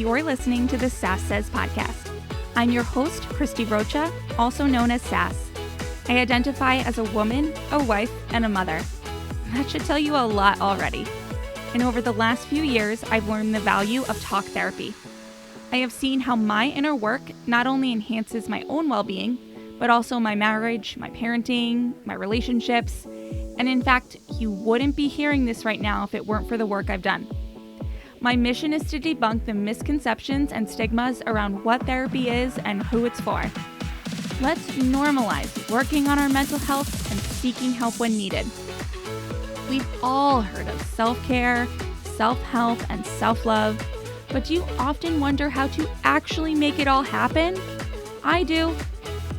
You're listening to the Sass Says podcast. I'm your host, Christy Rocha, also known as Sass. I identify as a woman, a wife, and a mother. That should tell you a lot already. And over the last few years, I've learned the value of talk therapy. I have seen how my inner work not only enhances my own well-being, but also my marriage, my parenting, my relationships. And in fact, you wouldn't be hearing this right now if it weren't for the work I've done. My mission is to debunk the misconceptions and stigmas around what therapy is and who it's for. Let's normalize working on our mental health and seeking help when needed. We've all heard of self-care, self-help, and self-love, but do you often wonder how to actually make it all happen? I do.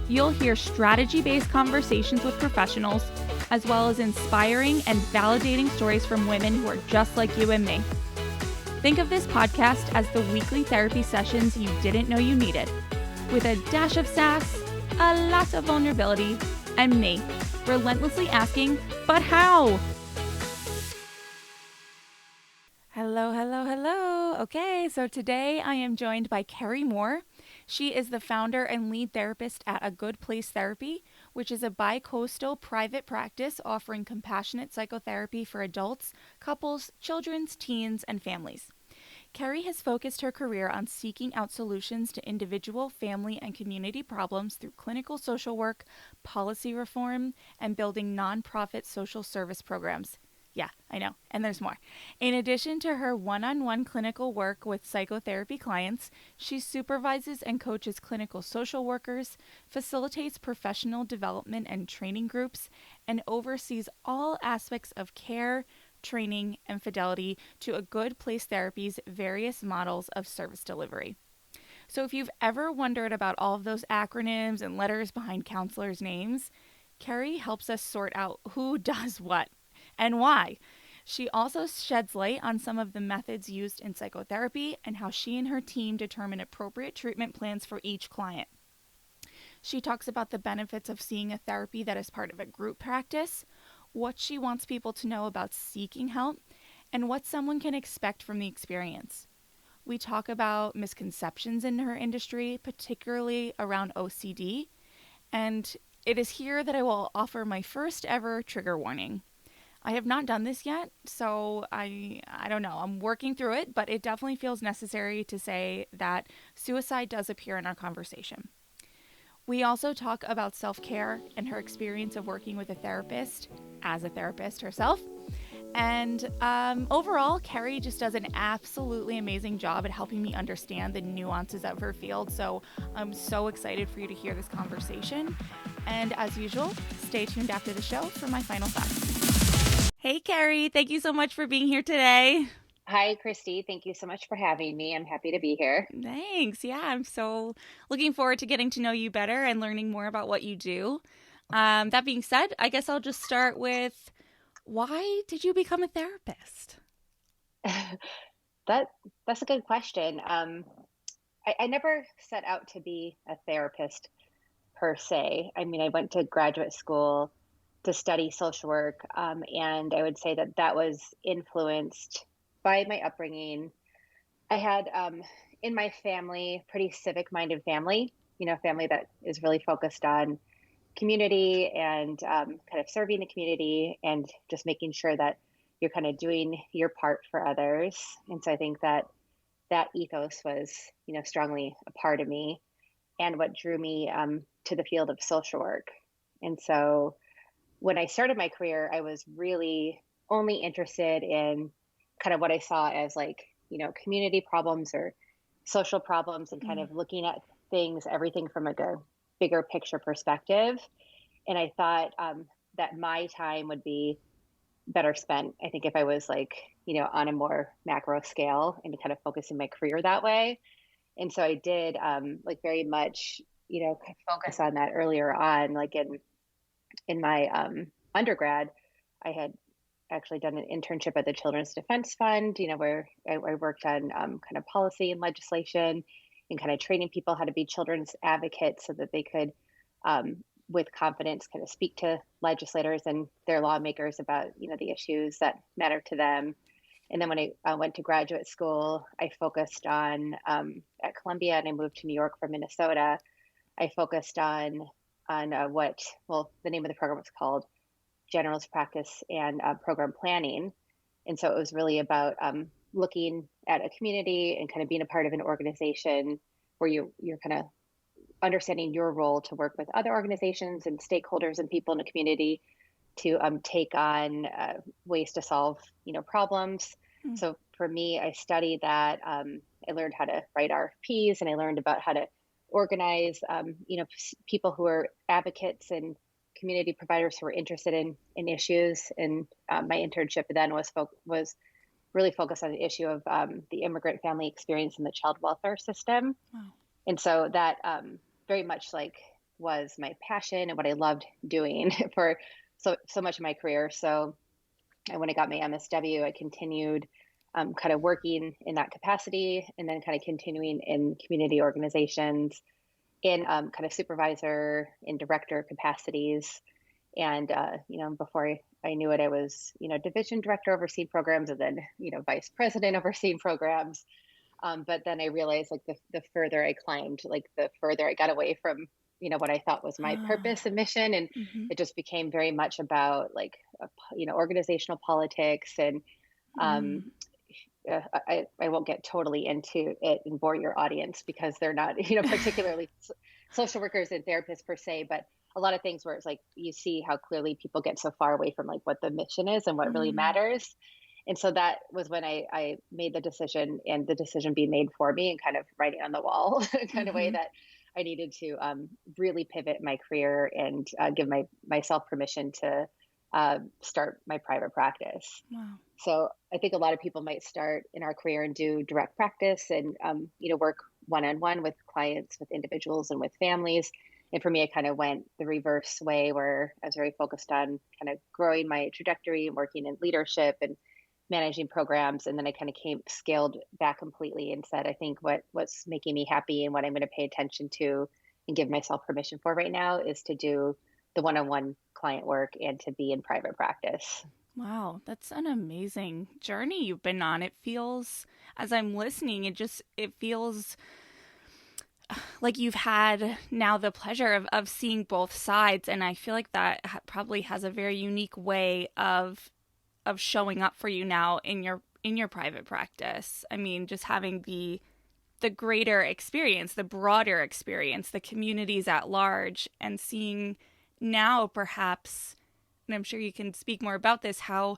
You'll hear strategy-based conversations with professionals, as well as inspiring and validating stories from women who are just like you and me. Think of this podcast as the weekly therapy sessions you didn't know you needed, with a dash of sass, a lot of vulnerability, and me, relentlessly asking, but how? Hello, hello, hello. Okay, so today I am joined by Kerrie Mohr. She is the founder and lead therapist at A Good Place Therapy, which is a bicoastal private practice offering compassionate psychotherapy for adults, couples, children, teens, and families. Kerrie has focused her career on seeking out solutions to individual, family, and community problems through clinical social work, policy reform, and building nonprofit social service programs. Yeah, I know, and there's more. In addition to her one-on-one clinical work with psychotherapy clients, she supervises and coaches clinical social workers, facilitates professional development and training groups, and oversees all aspects of care, training, and fidelity to A Good Place Therapy's various models of service delivery. So if you've ever wondered about all of those acronyms and letters behind counselors' names, Kerrie helps us sort out who does what and why. She also sheds light on some of the methods used in psychotherapy and how she and her team determine appropriate treatment plans for each client. She talks about the benefits of seeing a therapy that is part of a group practice, what she wants people to know about seeking help, and what someone can expect from the experience. We talk about misconceptions in her industry, particularly around OCD, and it is here that I will offer my first ever trigger warning. I have not done this yet, so I don't know. I'm working through it, but it definitely feels necessary to say that suicide does appear in our conversation. We also talk about self-care and her experience of working with a therapist as a therapist herself. And overall, Kerrie just does an absolutely amazing job at helping me understand the nuances of her field. So I'm so excited for you to hear this conversation. And as usual, stay tuned after the show for my final thoughts. Hey, Kerrie, thank you so much for being here today. Hi, Christy. Thank you so much for having me. I'm happy to be here. Thanks. Yeah, I'm so looking forward to getting to know you better and learning more about what you do. That being said, I guess I'll just start with, why did you become a therapist? That's a good question. I never set out to be a therapist per se. I mean, I went to graduate school to study social work, and I would say that that was influenced by my upbringing. I had in my family, pretty civic-minded family, family that is really focused on community and kind of serving the community and just making sure that you're kind of doing your part for others. And so I think that that ethos was, strongly a part of me and what drew me to the field of social work. And so when I started my career, I was really only interested in kind of what I saw as community problems or social problems and kind of looking at things, everything from like a bigger picture perspective. And I thought that my time would be better spent, I think, if I was on a more macro scale and kind of focusing my career that way. And so I did very much, focus on that earlier on, in my undergrad. I had actually done an internship at the Children's Defense Fund, where I worked on kind of policy and legislation and kind of training people how to be children's advocates so that they could, with confidence, kind of speak to legislators and their lawmakers about, the issues that matter to them. And then when I went to graduate school, I focused on at Columbia, and I moved to New York from Minnesota. I focused on what, well, the name of the program was called Generalist Practice and Program Planning. And so it was really about looking at a community and kind of being a part of an organization where you're kind of understanding your role to work with other organizations and stakeholders and people in the community to take on ways to solve problems. Mm. So for me, I studied that. I learned how to write RFPs, and I learned about how to organize people who are advocates and community providers who are interested in issues. And my internship then was really focused on the issue of the immigrant family experience in the child welfare system. Wow. And so that very much like was my passion and what I loved doing for so much of my career. So when I got my MSW, I continued kind of working in that capacity, and then kind of continuing in community organizations in kind of supervisor and director capacities. And before I knew it, I was division director overseeing programs, and then vice president overseeing programs. But then I realized, like, the further I climbed, like the further I got away from what I thought was my Ah. purpose and mission, and Mm-hmm. it just became very much about like organizational politics. And Mm. um, I won't get totally into it and bore your audience, because they're not particularly social workers and therapists per se, but a lot of things where it's like you see how clearly people get so far away from like what the mission is and what really Mm. matters. And so that was when I made the decision, and the decision being made for me, and kind of writing on the wall kind of way, Mm-hmm. that I needed to really pivot my career and give myself permission to start my private practice. Wow. So I think a lot of people might start in our career and do direct practice, and work one-on-one with clients, with individuals, and with families. And for me, I kind of went the reverse way, where I was very focused on kind of growing my trajectory and working in leadership and managing programs. And then I kind of scaled back completely and said, I think what's making me happy and what I'm going to pay attention to and give myself permission for right now is to do the one-on-one client work and to be in private practice. Wow, that's an amazing journey you've been on. It feels, as I'm listening, it feels like you've had now the pleasure of seeing both sides, and I feel like that probably has a very unique way of showing up for you now in your private practice. I mean, just having the greater experience, the broader experience, the communities at large, and seeing now perhaps, and I'm sure you can speak more about this, how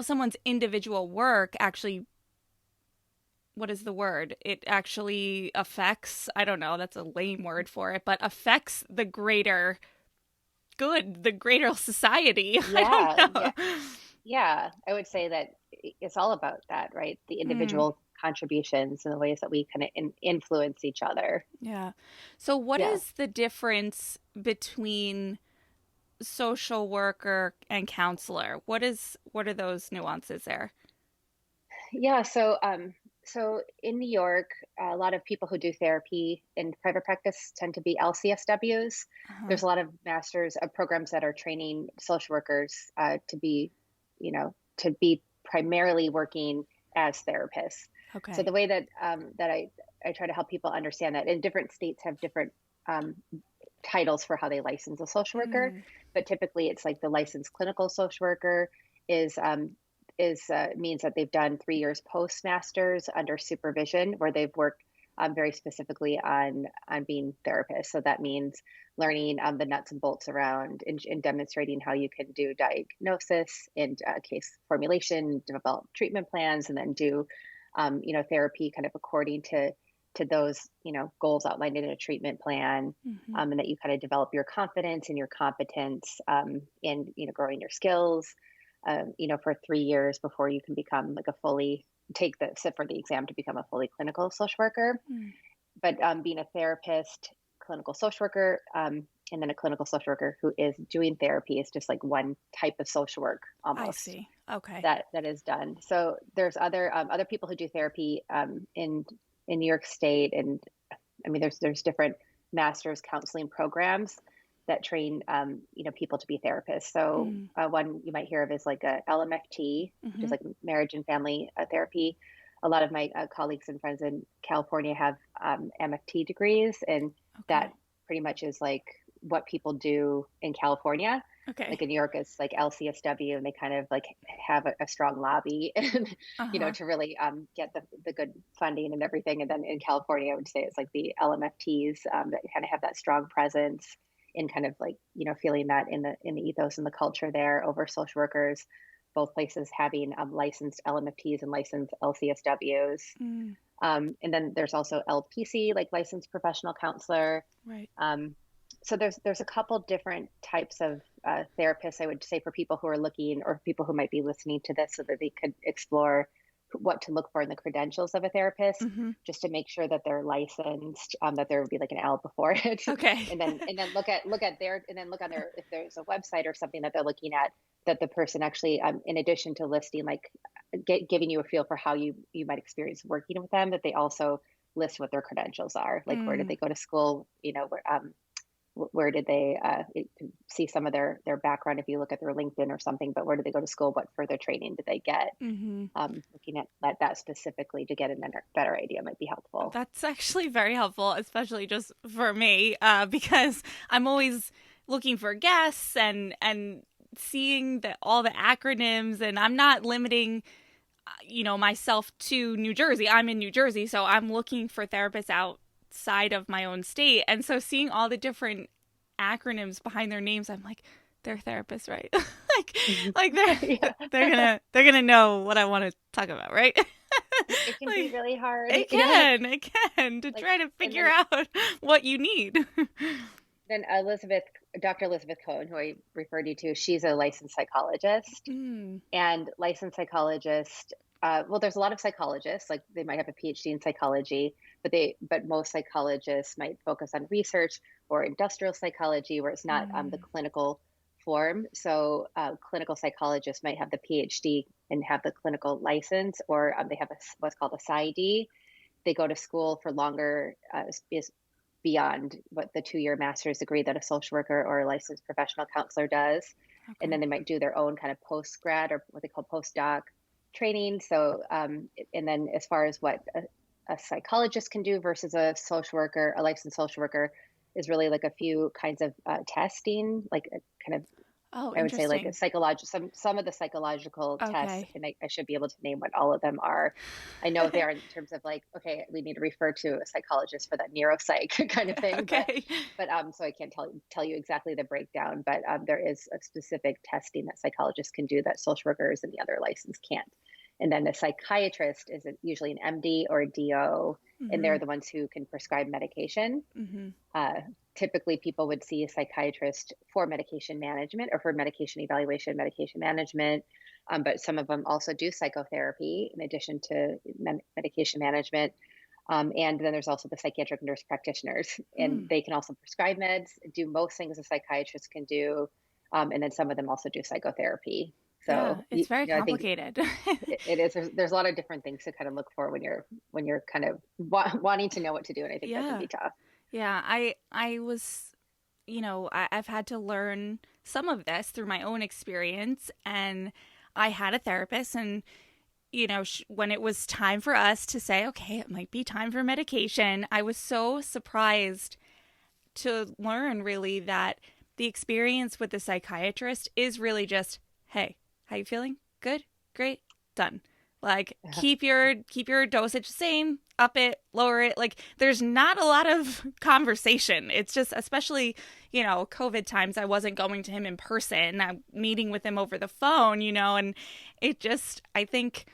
someone's individual work actually, what is the word? It actually affects, I don't know, that's a lame word for it, but affects the greater good, the greater society. I Yeah, don't yeah, know. yeah. I would say that it's all about that, right? The Mm, individual contributions and the ways that we kind of influence each other. yeah. So what Yeah. is the difference between social worker and counselor? What are those nuances there? Yeah. So in New York, a lot of people who do therapy in private practice tend to be LCSWs. Uh-huh. There's a lot of masters of programs that are training social workers to be primarily working as therapists. So Okay. the way that I try to help people understand that, and different states have different um, titles for how they license a social worker, Mm. but typically it's like the licensed clinical social worker is means that they've done 3 years postmasters under supervision, where they've worked very specifically on being therapists. So that means learning the nuts and bolts around and demonstrating how you can do diagnosis and case formulation, develop treatment plans, and then do therapy kind of according to those goals outlined in a treatment plan. Hmm. And that you kind of develop your confidence and your competence in growing your skills for 3 years before you can become like a fully take the sit for the exam to become a fully clinical social worker. Mm. But being a therapist, clinical social worker, and then a clinical social worker who is doing therapy is just like one type of social work I almost see. Okay. that is done. So there's other people who do therapy in New York State, and I mean there's different master's counseling programs. that train people to be therapists. So Mm. one you might hear of is like a LMFT, which is Mm-hmm. like marriage and family therapy. A lot of my colleagues and friends in California have MFT degrees, and that Okay. pretty much is like what people do in California. Okay. Like in New York, it's like LCSW, and they kind of like have a strong lobby, and Uh-huh. to really get the good funding and everything. And then in California, I would say it's like the LMFTs that kind of have that strong presence in kind of like feeling that in the ethos and the culture there over social workers. Both places having licensed LMFTs and licensed LCSWs. Mm. And then there's also LPC, like licensed professional counselor. Right. Um, so there's a couple different types of therapists, I would say, for people who are looking, or people who might be listening to this, so that they could explore what to look for in the credentials of a therapist, Mm-hmm. just to make sure that they're licensed, that there would be like an L before it, Okay. and then look at their, and then look on their, if there's a website or something that they're looking at, that the person actually, in addition to listing, like giving you a feel for how you might experience working with them, that they also list what their credentials are, like where did Mm. they go to school, where did they see some of their background if you look at their LinkedIn or something, but where did they go to school, what further training did they get? Mm-hmm. Looking at that specifically to get a better idea might be helpful. That's actually very helpful, especially just for me, because I'm always looking for guests and seeing all the acronyms, and I'm not limiting, myself to New Jersey. I'm in New Jersey, so I'm looking for therapists outside of my own state, and so seeing all the different acronyms behind their names, I'm like, they're therapists, right? like, like Yeah, they're gonna know what I want to talk about, right? it can be like, really hard. it Yeah, can, it can, to like, try to and figure out what you need. then Dr. Elizabeth Cohen, who I referred you to, she's a licensed psychologist. Mm. And licensed psychologist, well, there's a lot of psychologists, like they might have a PhD in psychology, but most psychologists might focus on research or industrial psychology, where it's not the Mm. clinical form. So clinical psychologists might have the PhD and have the clinical license, or they have what's called a PsyD. They go to school for longer, is beyond what the 2-year master's degree that a social worker or a licensed professional counselor does. And then Okay. they might do their own kind of post grad, or what they call postdoc training. So, and then as far as what a psychologist can do versus a social worker, a licensed social worker, is really like a few kinds of testing, like a kind of, Oh, I would say, like a interesting. psychological, some of the psychological tests, Okay. and I should be able to name what all of them are. I know they are in terms of like, okay, we need to refer to a psychologist for that neuropsych kind of thing, but Okay. so I can't tell you exactly the breakdown, but there is a specific testing that psychologists can do that social workers and the other license can't. And then a psychiatrist is usually an MD or a DO, and Mm-hmm. they're the ones who can prescribe medication. Mm-hmm. uh, Typically, people would see a psychiatrist for medication management, or for medication evaluation, medication management. But some of them also do psychotherapy in addition to medication management. And then there's also the psychiatric nurse practitioners, and Mm. they can also prescribe meds, do most things a psychiatrist can do. And then some of them also do psychotherapy. Yeah, So, it's very I think complicated. it is, there's a lot of different things to kind of look for when you're kind of wanting to know what to do. And I think that can Yeah. be tough. Yeah, I was, I've had to learn some of this through my own experience, and I had a therapist, and when it was time for us to say, okay, it might be time for medication, I was so surprised to learn really that the experience with the psychiatrist is really just, hey, how you feeling? Good? Great? Done. Like keep your dosage the same, up it, lower it. Like there's not a lot of conversation. It's just, especially, COVID times, I wasn't going to him in person. I'm meeting with him over the phone, and it just, I think,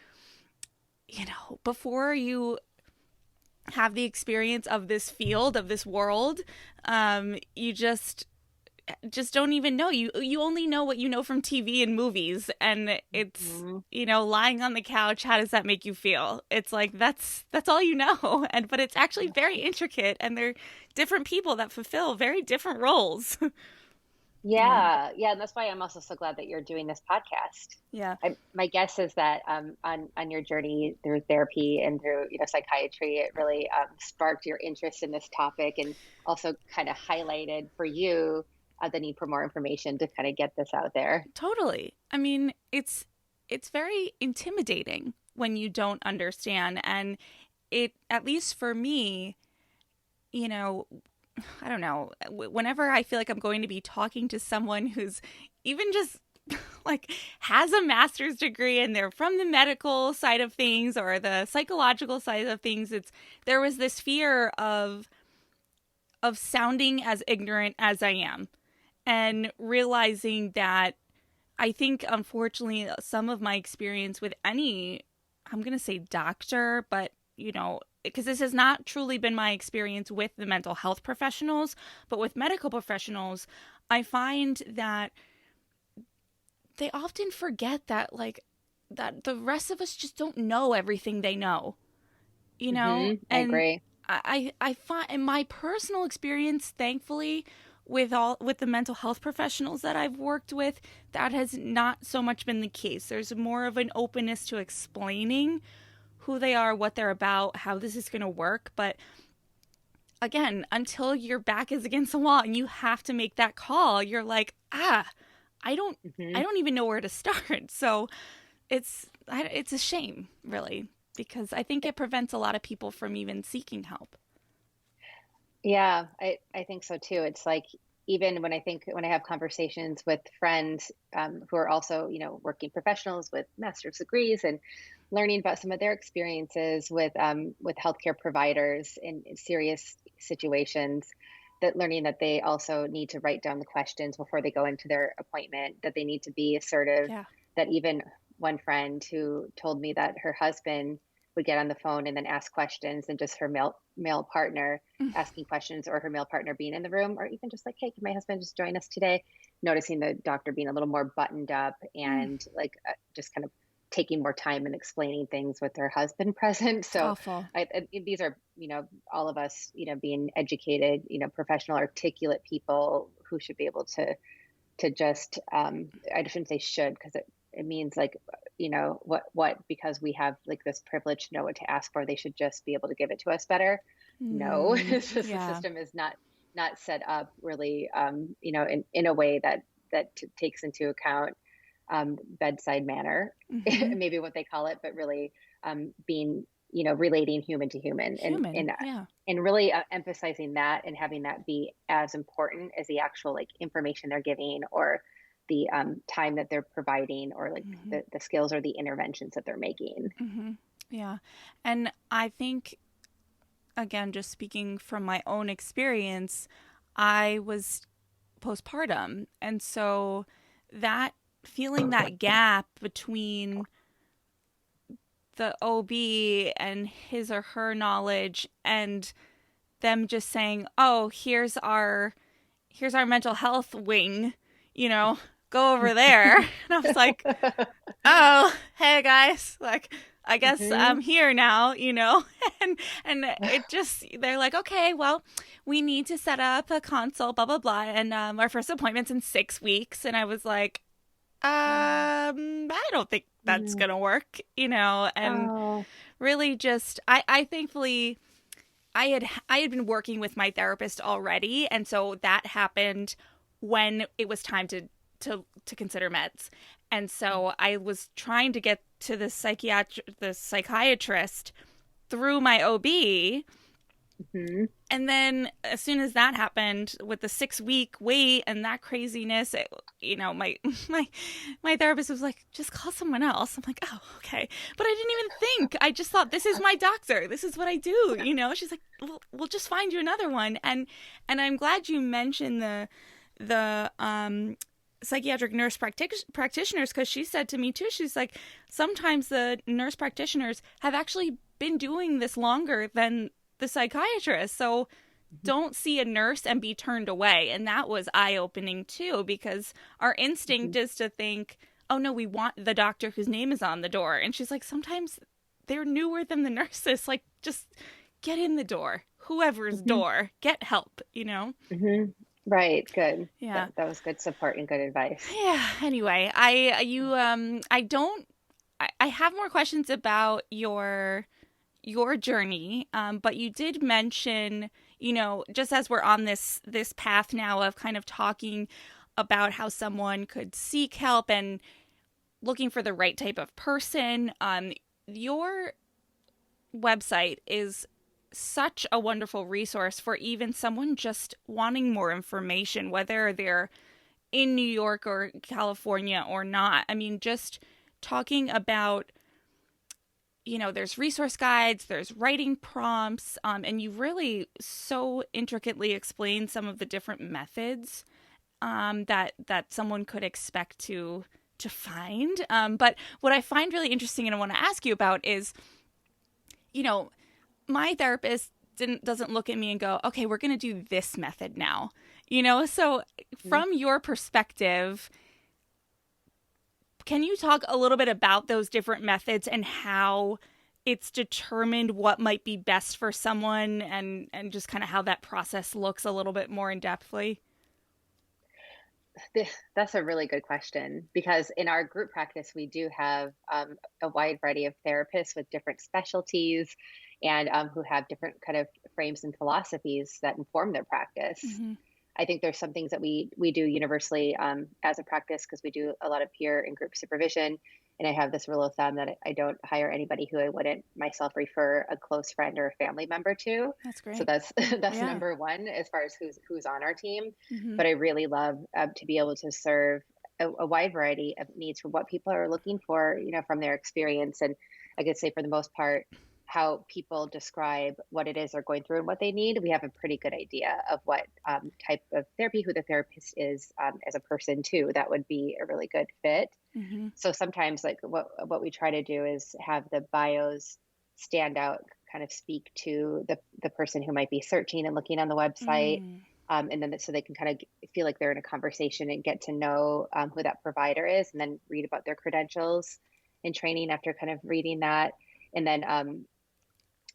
before you have the experience of this field, of this world, you just don't even know. You only know what you know from TV and movies, and it's, Mhm. lying on the couch, how does that make you feel? It's like that's all you know. And but it's actually very intricate, and they're different people that fulfill very different roles. Yeah. Yeah, yeah, and that's why I'm also so glad that you're doing this podcast. Yeah. My guess is that on your journey through therapy and through psychiatry, it really sparked your interest in this topic, and also kind of highlighted for you the need for more information to kind of get this out there. Totally. I mean, it's very intimidating when you don't understand, and it, at least for me, you know, I don't know, whenever I feel like I'm going to be talking to someone who's even just like has a master's degree and they're from the medical side of things or the psychological side of things, there was this fear of sounding as ignorant as I am, and realizing that I think, unfortunately, some of my experience with any, I'm going to say doctor, but, because this has not truly been my experience with the mental health professionals, but with medical professionals, I find that they often forget that, that the rest of us just don't know everything they know, I and agree. I find, in my personal experience, thankfully, with the mental health professionals that I've worked with, that has not so much been the case. There's more of an openness to explaining who they are, what they're about, how this is going to work. But again, until your back is against the wall and you have to make that call, you're like, I don't even know where to start. So it's a shame, really, because I think it prevents a lot of people from even seeking help. Yeah, I think so too. It's like, even when I have conversations with friends who are also, working professionals with master's degrees, and learning about some of their experiences with healthcare providers in serious situations, that learning that they also need to write down the questions before they go into their appointment, that they need to be assertive, Yeah. that even one friend who told me that her husband would get on the phone and then ask questions, and just her male partner asking questions, or her male partner being in the room, or even just like, hey, can my husband just join us today? Noticing the doctor being a little more buttoned up, and just kind of taking more time and explaining things with her husband present. It's So awful. these are, all of us, being educated, professional, articulate people who should be able to just, I shouldn't say should, because it means like, what, because we have like this privilege to know what to ask for, they should just be able to give it to us better. No, it's just, the Yeah. system is not set up really, in a way that takes into account bedside manner, Mm-hmm. maybe what they call it, but really being, relating human to human, and Human. Yeah. and really emphasizing that, and having that be as important as the actual like information they're giving, or the time that they're providing, or like Mm-hmm. the skills or the interventions that they're making. Mm-hmm. Yeah. And I think, again, just speaking from my own experience, I was postpartum. And so that feeling that gap between the OB and his or her knowledge, and them just saying, "Oh, here's our mental health wing, go over there." And I was like, "Oh, hey guys, like I guess Hmm. I'm here now," and it just, they're like, "Okay, well, we need to set up a consult, blah blah blah, and our first appointment's in 6 weeks." And I was like, I don't think that's Mm. gonna work, and Oh. really just, I thankfully, I had been working with my therapist already, and so that happened when it was time to consider meds. And so I was trying to get to the psychiatrist through my OB. Hmm. And then as soon as that happened, with the 6 week wait and that craziness, my therapist was like, "Just call someone else." I'm like, "Oh, okay." But I didn't even think. I just thought, this is my doctor. This is what I do. She's like, "We'll just find you another one." And I'm glad you mentioned the psychiatric nurse practitioners, because she said to me too, she's like, sometimes the nurse practitioners have actually been doing this longer than the psychiatrist. So don't see a nurse and be turned away. And that was eye-opening too, because our instinct is to think, "Oh no, we want the doctor whose name is on the door." And she's like, sometimes they're newer than the nurses. Like, just get in the door, whoever's Hmm. door, get help. Hmm. Right. Good. Yeah. That was good support and good advice. Yeah. Anyway, I don't, I have more questions about your journey, but you did mention, just as we're on this path now of kind of talking about how someone could seek help and looking for the right type of person, your website is such a wonderful resource for even someone just wanting more information, whether they're in New York or California or not. I mean, just talking about, there's resource guides, there's writing prompts, and you really so intricately explain some of the different methods that someone could expect to find. But what I find really interesting and I want to ask you about is, my therapist doesn't look at me and go, okay, we're going to do this method now. So from your perspective, can you talk a little bit about those different methods and how it's determined what might be best for someone and just kind of how that process looks a little bit more in depthly? That's a really good question, because in our group practice, we do have a wide variety of therapists with different specialties and who have different kind of frames and philosophies that inform their practice. Mm-hmm. I think there's some things that we do universally as a practice, because we do a lot of peer and group supervision. And I have this rule of thumb that I don't hire anybody who I wouldn't myself refer a close friend or a family member to. That's So great. that's Yeah. number one as far as who's on our team. Mm-hmm. But I really love to be able to serve a wide variety of needs for what people are looking for, from their experience. And I could say for the most part, how people describe what it is they're going through and what they need, we have a pretty good idea of what type of therapy, who the therapist is as a person too. That would be a really good fit. Mm-hmm. So sometimes, like what we try to do is have the bios stand out, kind of speak to the person who might be searching and looking on the website. Mm. And then so they can kind of feel like they're in a conversation and get to know who that provider is, and then read about their credentials and training after kind of reading that. And then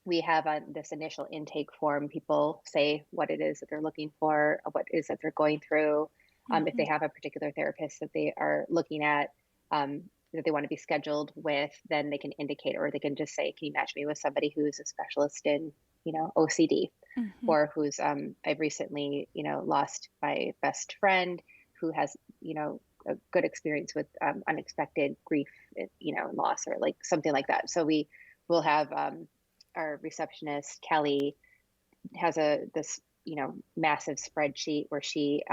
we have on this initial intake form, people say what it is that they're looking for, what it is that they're going through. If Mm-hmm. they have a particular therapist that they are looking at, that they want to be scheduled with, then they can indicate, or they can just say, can you match me with somebody who's a specialist in, OCD, Mm-hmm. or who's, I've recently, lost my best friend who has, a good experience with unexpected grief, loss, or like something like that. So we will have our receptionist, Kelly, has this, massive spreadsheet where she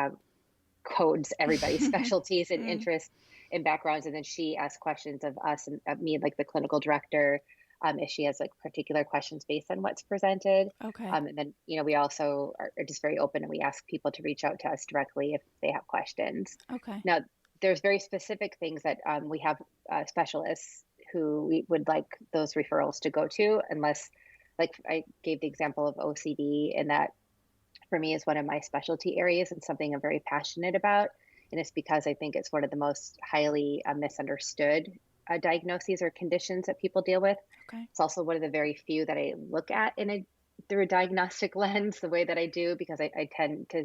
codes everybody's specialties and Mm. interests and backgrounds. And then she asks questions of us and of me, like the clinical director, if she has like particular questions based on what's presented. Okay. And then, we also are just very open, and we ask people to reach out to us directly if they have questions. Okay. Now, there's very specific things that we have specialists who we would like those referrals to go to, unless, like I gave the example of OCD, and that for me is one of my specialty areas and something I'm very passionate about. And it's because I think it's one of the most highly misunderstood diagnoses or conditions that people deal with. Okay. It's also one of the very few that I look at through a diagnostic lens, the way that I do, because I tend to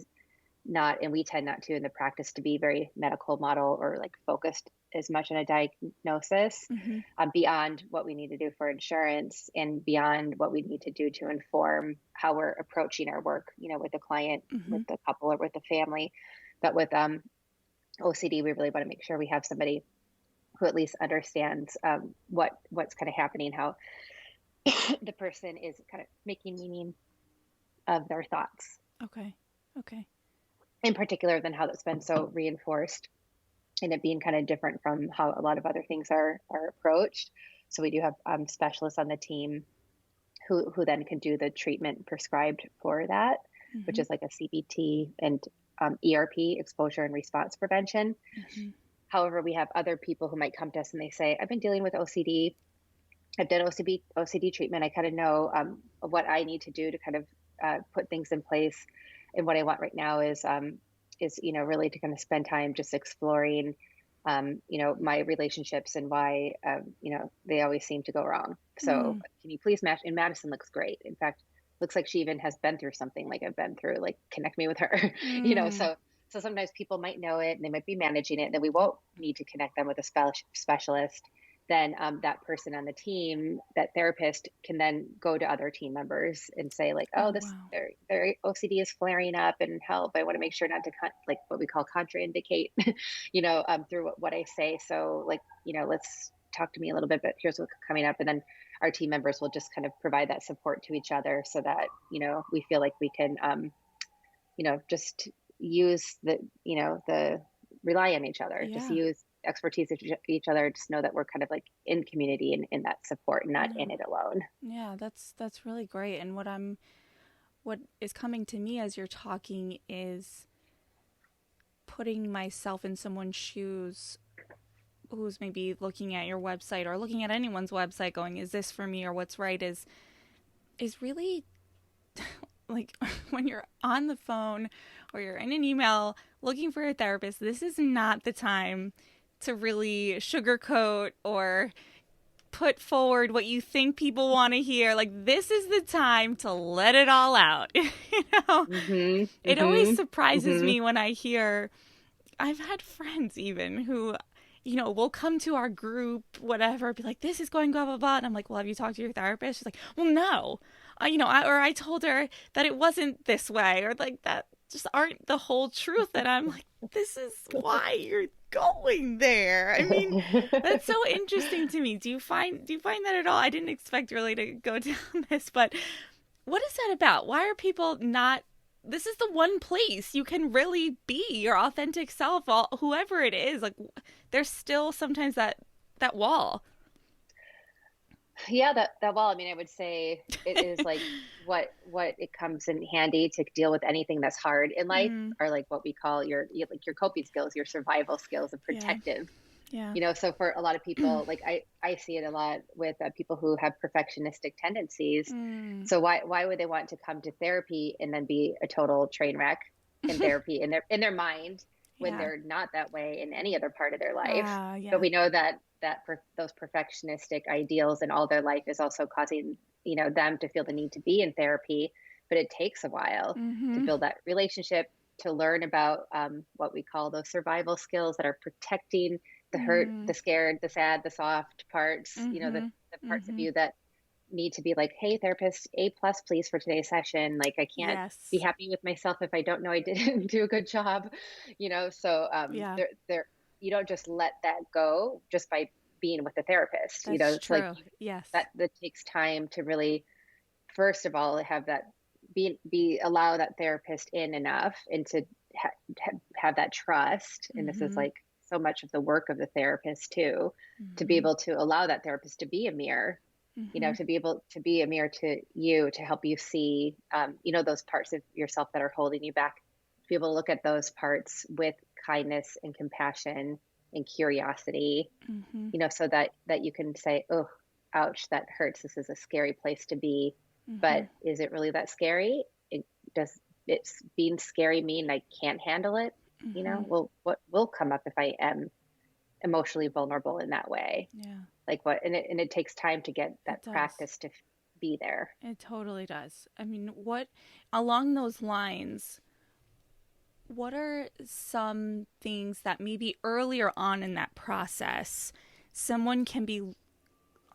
not, and we tend not to in the practice, to be very medical model or like focused as much on a diagnosis, Mm-hmm. beyond what we need to do for insurance and beyond what we need to do to inform how we're approaching our work, with the client, Mm-hmm. with the couple, or with the family. But with OCD, we really want to make sure we have somebody who at least understands what's kind of happening, how the person is kind of making meaning of their thoughts, Okay. Okay. in particular, than how that's been so reinforced, and it being kind of different from how a lot of other things are approached. So we do have specialists on the team who then can do the treatment prescribed for that, which Mm-hmm. is like a CBT and ERP, exposure and response prevention. Mm-hmm. However, we have other people who might come to us and they say, I've been dealing with OCD. I've done OCD treatment. I kind of know what I need to do to kind of put things in place. And what I want right now is really to kind of spend time just exploring, my relationships and why, they always seem to go wrong. So Mm. can you please match? And Madison looks great. In fact, looks like she even has been through something like I've been through. Like, connect me with her. Mm. So sometimes people might know it and they might be managing it, and then we won't need to connect them with a specialist. then that person on the team, that therapist, can then go to other team members and say like, oh, Oh, this wow. their OCD is flaring up, and help. I want to make sure not to like what we call contraindicate, through what I say. So like, let's talk to me a little bit, but here's what's coming up. And then our team members will just kind of provide that support to each other so that, we feel like we can, just use the rely on each other, just Yeah. use expertise of each other, just know that we're kind of like in community and in that support, not in No. it alone. Yeah, that's really great. And what is coming to me as you're talking is putting myself in someone's shoes who's maybe looking at your website or looking at anyone's website going, is this for me or what's right, is really like when you're on the phone or you're in an email looking for a therapist, this is not the time to really sugarcoat or put forward what you think people want to hear. Like, this is the time to let it all out. Mhm. It always Mhm. surprises Mhm. me when I hear, I've had friends even who, will come to our group, whatever, be like, this is going blah, blah, blah. And I'm like, well, have you talked to your therapist? She's like, well, no. Or I told her that it wasn't this way, or like that just aren't the whole truth. And I'm like, this is why you're going there. I mean, that's so interesting to me. Do you find that at all? I didn't expect really to go down this, but what is that about? Why are people not? This is the one place you can really be your authentic self, whoever it is. Like, there's still sometimes that wall. Yeah, that wall. I mean, I would say it is like what it comes in handy to deal with anything that's hard in life, Mm, are like what we call like your coping skills, your survival skills, and yeah, protective. yeah. So for a lot of people, like I see it a lot with people who have perfectionistic tendencies. Mm. So why would they want to come to therapy and then be a total train wreck in therapy in their mind, when Yeah. they're not that way in any other part of their life? Ah, But yeah. we know that those perfectionistic ideals in all their life is also causing them to feel the need to be in therapy. But it takes a while to Mm-hmm. build that relationship, to learn about what we call those survival skills that are protecting the hurt, Mm. the scared, the sad, the soft parts, Mm-hmm. the parts of Mm-hmm. you that need to be like, hey, therapist, A+ please for today's session. Like, I can't be Yes. happy with myself if I don't know I didn't do a good job, So Yeah, there you don't just let that go just by being with a therapist. that's It's like true. Yes. that takes time to really, first of all, have that be allow that therapist in enough, and to have that trust. And this is Mm-hmm. like so much of the work of the therapist too, to be Mm-hmm. able to allow that therapist to be a mirror, Mm-hmm. to be able to be a mirror to you, to help you see, those parts of yourself that are holding you back, to be able to look at those parts with kindness and compassion and curiosity, Mm-hmm. so that you can say, oh, ouch, that hurts. This is a scary place to be. Mm-hmm. But is it really that scary? Does it's being scary mean I can't handle it? Mm-hmm. Well, what will come up if I am emotionally vulnerable in that way? Yeah, Like what? And it takes time to get it that does. practice to be there. It totally does. I mean, along those lines, what are some things that maybe earlier on in that process someone can be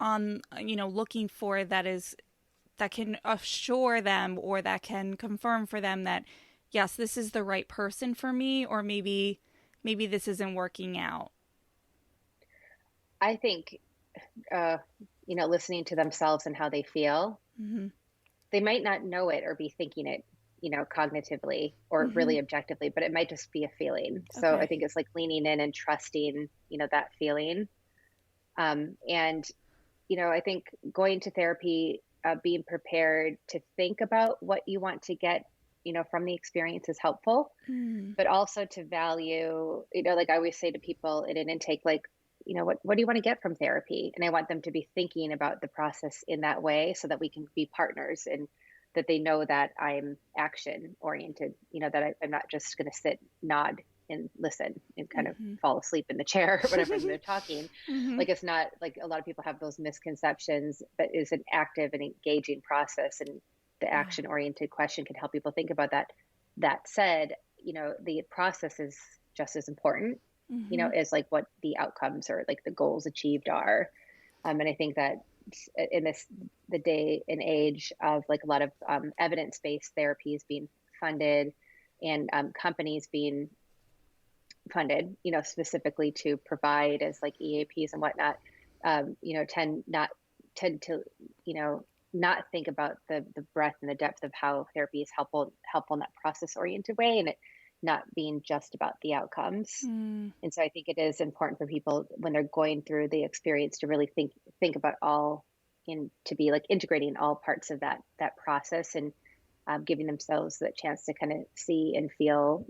looking for, that can assure them or that can confirm for them that yes, this is the right person for me, or maybe this isn't working out. I think, uh, listening to themselves and how they feel. Mm-hmm. They might not know it or be thinking it, cognitively or Mm-hmm. really objectively, but it might just be a feeling. So I Okay. think it's like leaning in and trusting, that feeling. And, I think going to therapy, being prepared to think about what you want to get, from the experience is helpful, Mm. but also to value, like I always say to people in an intake, like, what do you want to get from therapy? And I want them to be thinking about the process in that way, so that we can be partners, and that they know that I'm action oriented, that I'm not just going to sit, nod, and listen and kind of Mm-hmm. fall asleep in the chair or whatever they're talking. Mm-hmm. Like, it's not like a lot of people have those misconceptions, but it's an active and engaging process. And the Yeah. action oriented question can help people think about that. That said, the process is just as important, Mm-hmm. as like what the outcomes or like the goals achieved are. And I think that in the day and age of like a lot of evidence-based therapies being funded and companies being funded, specifically to provide as like EAPs and whatnot, tend to, not think about the breadth and the depth of how therapy is helpful in that process oriented way, and it not being just about the outcomes. Mm, And so I think it is important for people when they're going through the experience to really think about all in to be like integrating all parts of that process, and giving themselves the chance to kind of see and feel,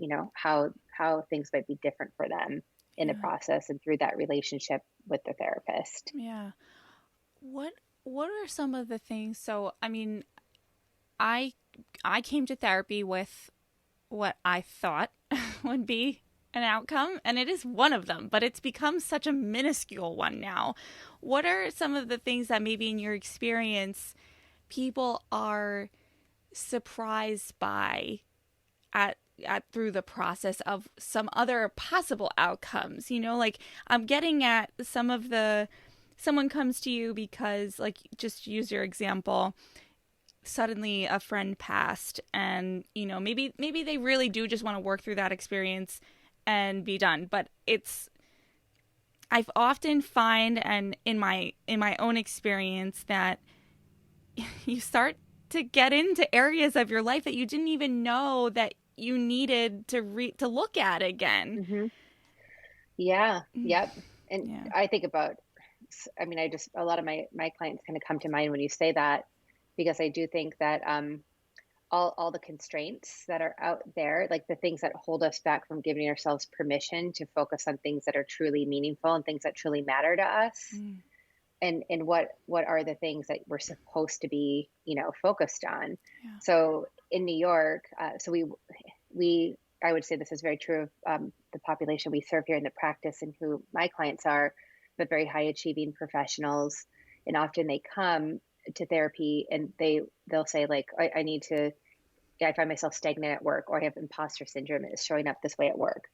how things might be different for them in the yeah. process and through that relationship with the therapist. Yeah. What what are some of the things? So, I mean, I I came to therapy with what I thought would be an outcome, and it is one of them, but it's become such a minuscule one now. What are some of the things that maybe in your experience people are surprised by at through the process of some other possible outcomes? Like I'm getting at some of the someone comes to you because, like, just use your example, suddenly a friend passed, and maybe they really do just want to work through that experience and be done. But I've often find, and in my own experience, that you start to get into areas of your life that you didn't even know that you needed to look at again. Hmm. Yeah. Yep. And Yeah. I think about, I mean, a lot of my clients kind of come to mind when you say that, because I do think that all the constraints that are out there, like the things that hold us back from giving ourselves permission to focus on things that are truly meaningful and things that truly matter to us. Mm, And what are the things that we're supposed to be, focused on. yeah. So in New York, so we I would say this is very true of the population we serve here in the practice and who my clients are, but very high achieving professionals. And often they come to therapy and they'll say like, I need to, I find myself stagnant at work, or I have imposter syndrome, and it's showing up this way at work.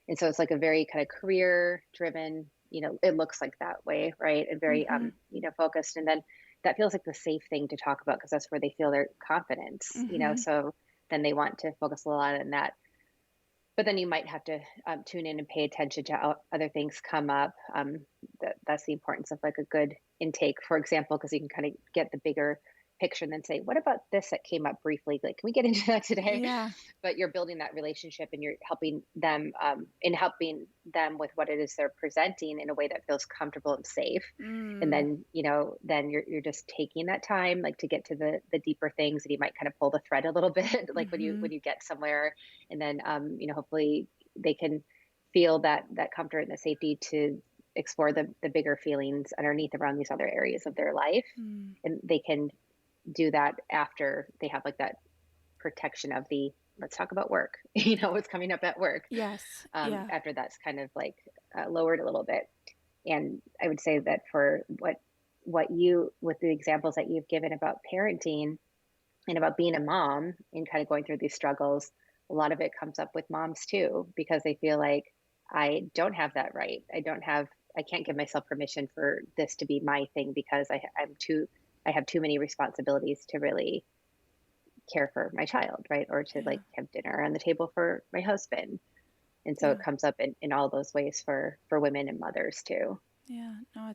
And so it's like a very kind of career driven, it looks like that way, right? And very Mm-hmm. focused. And then that feels like the safe thing to talk about because that's where they feel their confidence, Mm-hmm. so then they want to focus a lot on that. But then you might have to tune in and pay attention to how other things come up. That's the importance of like a good intake, for example, because you can kind of get the bigger picture and then say, what about this that came up briefly? Like, can we get into that today? Yeah. But you're building that relationship and you're helping them with what it is they're presenting in a way that feels comfortable and safe. And Mm. then, then you're just taking that time, like to get to the deeper things, and you might kind of pull the thread a little bit, like Mm-hmm. when you get somewhere, and then, hopefully they can feel that comfort and the safety to explore the bigger feelings underneath around these other areas of their life. Mm. And they can do that after they have like that protection of the, let's talk about work, what's coming up at work. Yes. Yeah. After that's kind of like lowered a little bit. And I would say that for with the examples that you've given about parenting and about being a mom and kind of going through these struggles, a lot of it comes up with moms too, because they feel like, I don't have that right. I can't give myself permission for this to be my thing because I have too many responsibilities to really care for my child, right? Or to Yeah. like have dinner on the table for my husband. And so Yeah. it comes up in all those ways for women and mothers too. Yeah. No,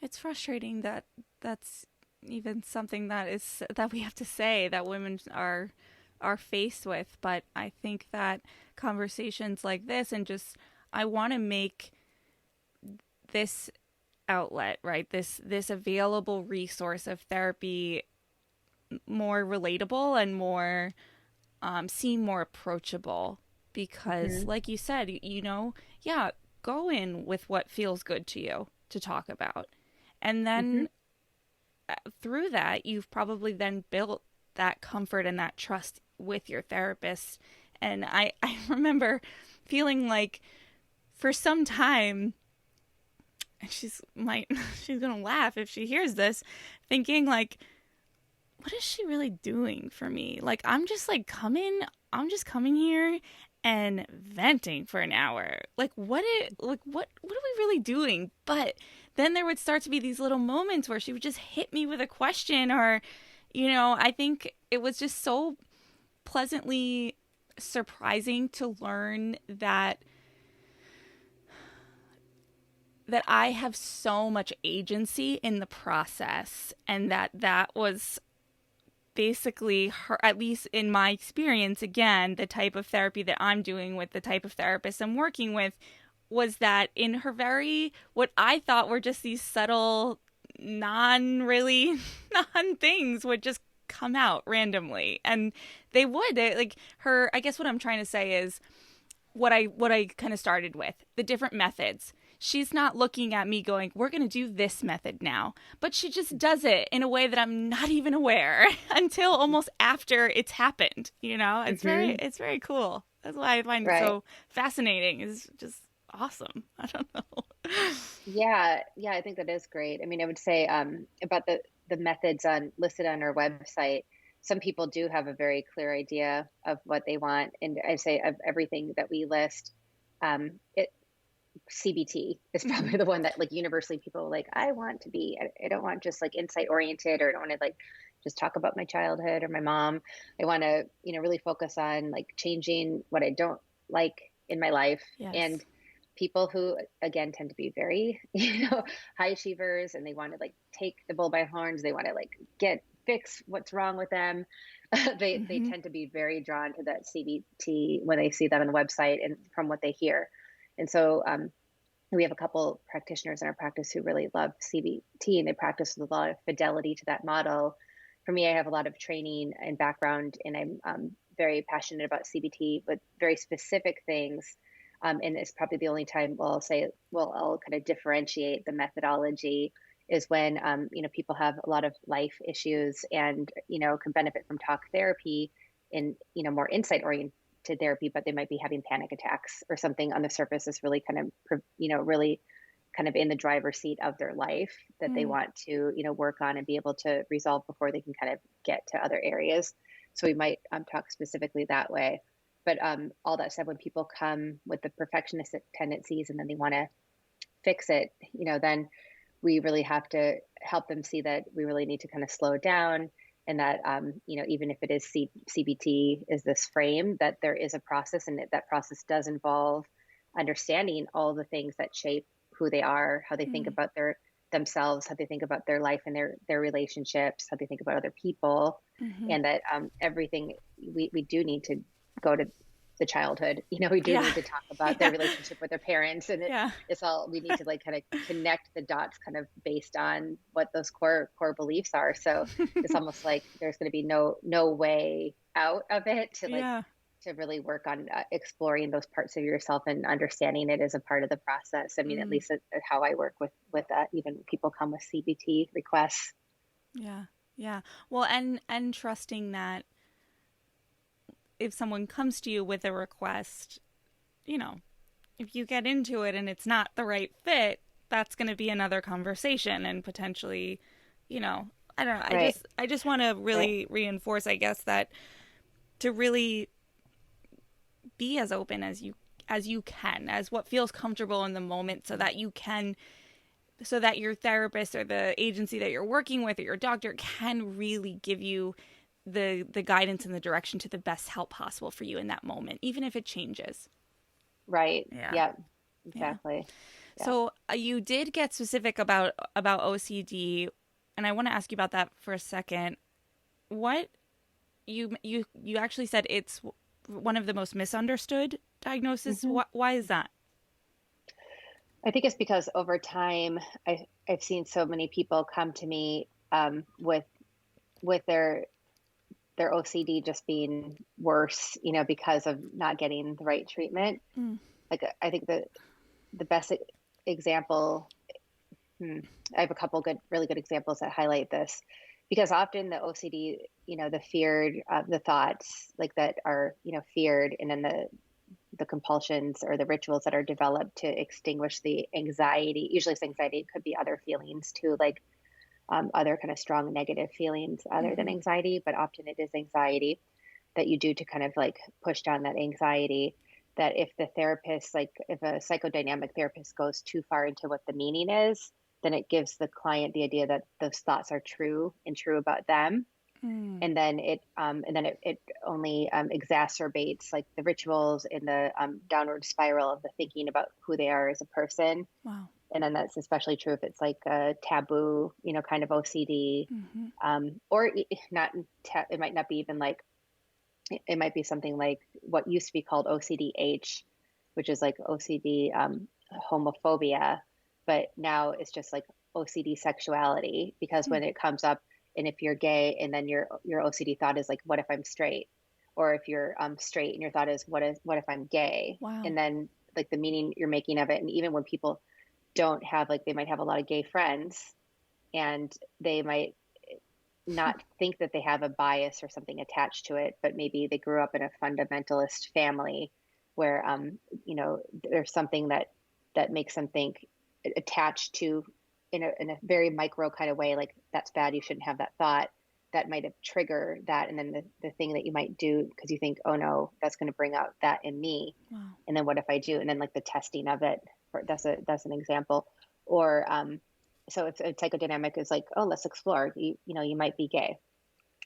it's frustrating that that's even something that we have to say that women are faced with. But I think that conversations like this, and just I want to make this outlet, right, this available resource of therapy more relatable and more seem more approachable, because Hmm. like you said, yeah, go in with what feels good to you to talk about, and Hmm. then through that you've probably then built that comfort and that trust with your therapist. And I remember feeling like for some time, and she's gonna laugh if she hears this, thinking like, what is she really doing for me? Like I'm just coming here, and venting for an hour. Like what are we really doing? But then there would start to be these little moments where she would just hit me with a question, or I think it was just so pleasantly surprising to learn that I have so much agency in the process, and that was basically her, at least in my experience, again, the type of therapy that I'm doing with the type of therapist I'm working with, was that in her very, what I thought were just these subtle, non things would just come out randomly. And like her, I guess what I'm trying to say is what I kind of started with, the different methods. She's not looking at me going, we're going to do this method now. But she just does it in a way that I'm not even aware until almost after it's happened. It's very cool. That's why I find it Right. so fascinating. It's just awesome. I don't know. Yeah, yeah, I think that is great. I mean, I would say about the methods listed on our website. Some people do have a very clear idea of what they want, and I say of everything that we list, it CBT is probably Mhm. the one that like universally people are like, I want to be. I don't want just like insight oriented, or I don't want to like just talk about my childhood or my mom. I want to really focus on like changing what I don't like in my life. Yes. And people who again tend to be very high achievers, and they want to like take the bull by horns, they want to like get fix what's wrong with them. They Hmm. tend to be very drawn to that CBT when they see that on the website and from what they hear. And so we have a couple practitioners in our practice who really love CBT, and they practice with a lot of fidelity to that model. For me, I have a lot of training and background, and I'm very passionate about CBT, but very specific things. And it's probably the only time I'll kind of differentiate the methodology is when people have a lot of life issues and can benefit from talk therapy in more insight oriented therapy, but they might be having panic attacks or something on the surface is really kind of really kind of in the driver's seat of their life that they Mm. want to work on and be able to resolve before they can kind of get to other areas. So we might talk specifically that way. But all that said, when people come with the perfectionistic tendencies and then they want to fix it, then we really have to help them see that we really need to kind of slow down, and that even if it is CBT is this frame, that there is a process, and that process does involve understanding all the things that shape who they are, how they think Mm. about themselves, how they think about their life and their relationships, how they think about other people, Hmm. and that everything we do need to go to the childhood. We do Yeah. need to talk about their Yeah. relationship with their parents, and Yeah. it's all we need to like kind of connect the dots kind of based on what those core beliefs are. So it's almost like there's going to be no way out of it Yeah. to really work on exploring those parts of yourself and understanding it as a part of the process. I mean, at Mm. least how I work with that, even people come with CBT requests. Yeah. Yeah. Well, and trusting that if someone comes to you with a request, you know, if you get into it and it's not the right fit, that's going to be another conversation and potentially, I don't know. Right. I just want to Right. really reinforce, I guess, that to really be as open as you can, as what feels comfortable in the moment, so that your therapist or the agency that you're working with or your doctor can really give you the guidance and the direction to the best help possible for you in that moment, even if it changes. Right. Yeah. Yeah. Yeah. Exactly. Yeah. So you did get specific about OCD, and I want to ask you about that for a second. What you actually said it's one of the most misunderstood diagnoses. Mhm. Why is that? I think it's because over time, I've seen so many people come to me with their OCD just being worse, because of not getting the right treatment. Mm. Like I think the best example, hmm, I have a couple really good examples that highlight this, because often the OCD, the feared, the thoughts like that are feared, and then the compulsions or the rituals that are developed to extinguish the anxiety. Usually it's anxiety, it could be other feelings too, like other kind of strong negative feelings other than Mm-hmm. anxiety, but often it is anxiety that you do to kind of like push down that anxiety. that if the therapist, like if a psychodynamic therapist goes too far into what the meaning is, then it gives the client the idea that those thoughts are true and true about them. Mm. And then it only exacerbates like the rituals in the downward spiral of the thinking about who they are as a person. Wow. And then that's especially true if it's like a taboo, kind of OCD, Mm-hmm. or not. It might not be even like, it might be something like what used to be called OCD-H, which is like OCD homophobia, but now it's just like OCD sexuality, because Hmm. when it comes up, and if you're gay, and then your OCD thought is like, what if I'm straight? Or if you're straight and your thought is, what if I'm gay? Wow. And then like the meaning you're making of it, and even when people don't have, like, they might have a lot of gay friends, and they might not think that they have a bias or something attached to it, but maybe they grew up in a fundamentalist family where, there's something that makes them think, attached to, in a very micro kind of way, like that's bad, you shouldn't have that thought. That might have triggered that, and then the thing that you might do because you think, oh no, that's going to bring out that in me, Wow. and then what if I do? And then like the testing of it, that's an example. Or so if a psychodynamic is like, oh, let's explore, you might be gay,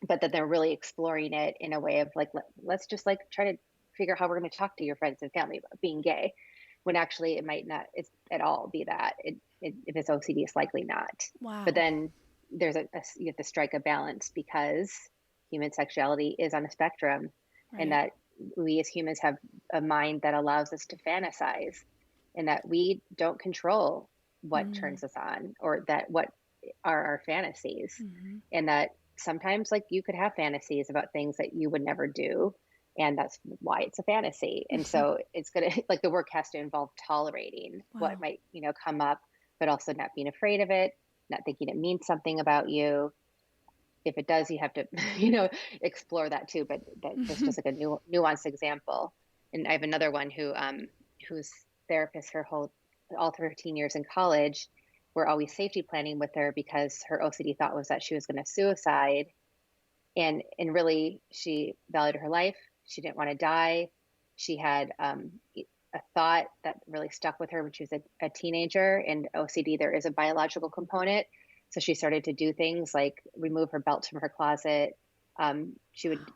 but that they're really exploring it in a way of like, let's just like try to figure out how we're going to talk to your friends and family about being gay, when actually it might not it's at all be that. If it's OCD, it's likely not. But Wow. then you have to strike a balance, because human sexuality is on a spectrum, and Right. that we as humans have a mind that allows us to fantasize, and that we don't control what Mm. turns us on, or that what are our fantasies. Mm-hmm. And that sometimes like you could have fantasies about things that you would never do, and that's why it's a fantasy. And so it's gonna like the work has to involve tolerating what Wow. might come up, but also not being afraid of it, not thinking it means something about you. If it does, you have to explore that too, but that's just like a nuanced example. And I have another one who's therapist her whole all 13 years in college. We're always safety planning with her because her OCD thought was that she was going to suicide, and really she valued her life. She didn't want to die. She had a thought that really stuck with her when she was a teenager. And OCD, there is a biological component. So she started to do things like remove her belt from her closet. She would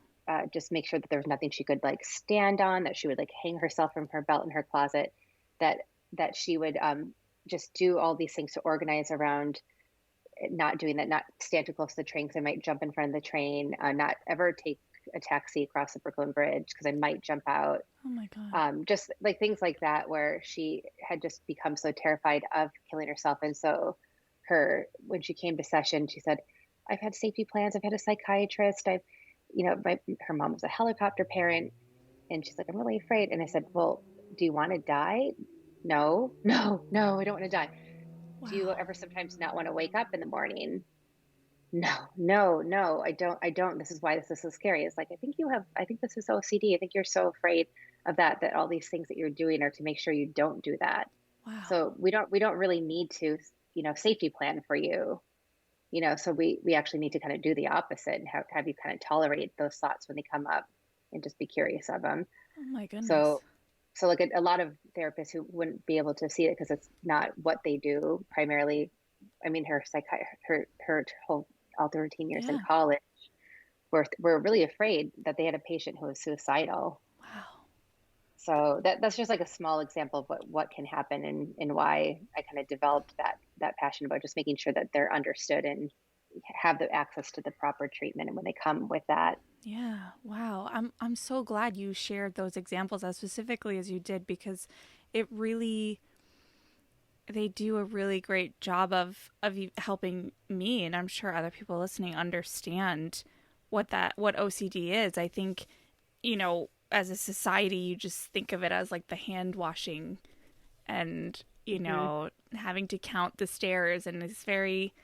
just make sure that there was nothing she could like stand on, that she would like hang herself from her belt in her closet, that she would just do all these things to organize around not doing that, not stand too close to the train because I might jump in front of the train, not ever take a taxi across the Brooklyn Bridge because I might jump out. Oh my God. Just like things like that, where she had just become so terrified of killing herself. And so when she came to session, she said, I've had safety plans. I've had a psychiatrist. Her mom was a helicopter parent. And she's like, I'm really afraid. And I said, well, do you want to die? No, no, no, I don't want to die. Do you Wow. ever sometimes not want to wake up in the morning? No, no, no, I don't. This is why this is so scary. It's like, I think this is OCD. I think you're so afraid of that all these things that you're doing are to make sure you don't do that. Wow. So we don't really need to, safety plan for you, so we actually need to kind of do the opposite and have you kind of tolerate those thoughts when they come up, and just be curious of them. Oh my goodness. So, like a lot of therapists who wouldn't be able to see it because it's not what they do primarily. I mean, her whole all 13 years in Yeah. college were really afraid that they had a patient who was suicidal. Wow. So that's just like a small example of what can happen, and why I kind of developed that passion about just making sure that they're understood and have the access to the proper treatment, and when they come with that. Yeah. Wow. I'm so glad you shared those examples as specifically as you did because it really they do a really great job of helping me and I'm sure other people listening understand what OCD is. I think, as a society you just think of it as like the hand washing and, Hmm. having to count the stairs and it's very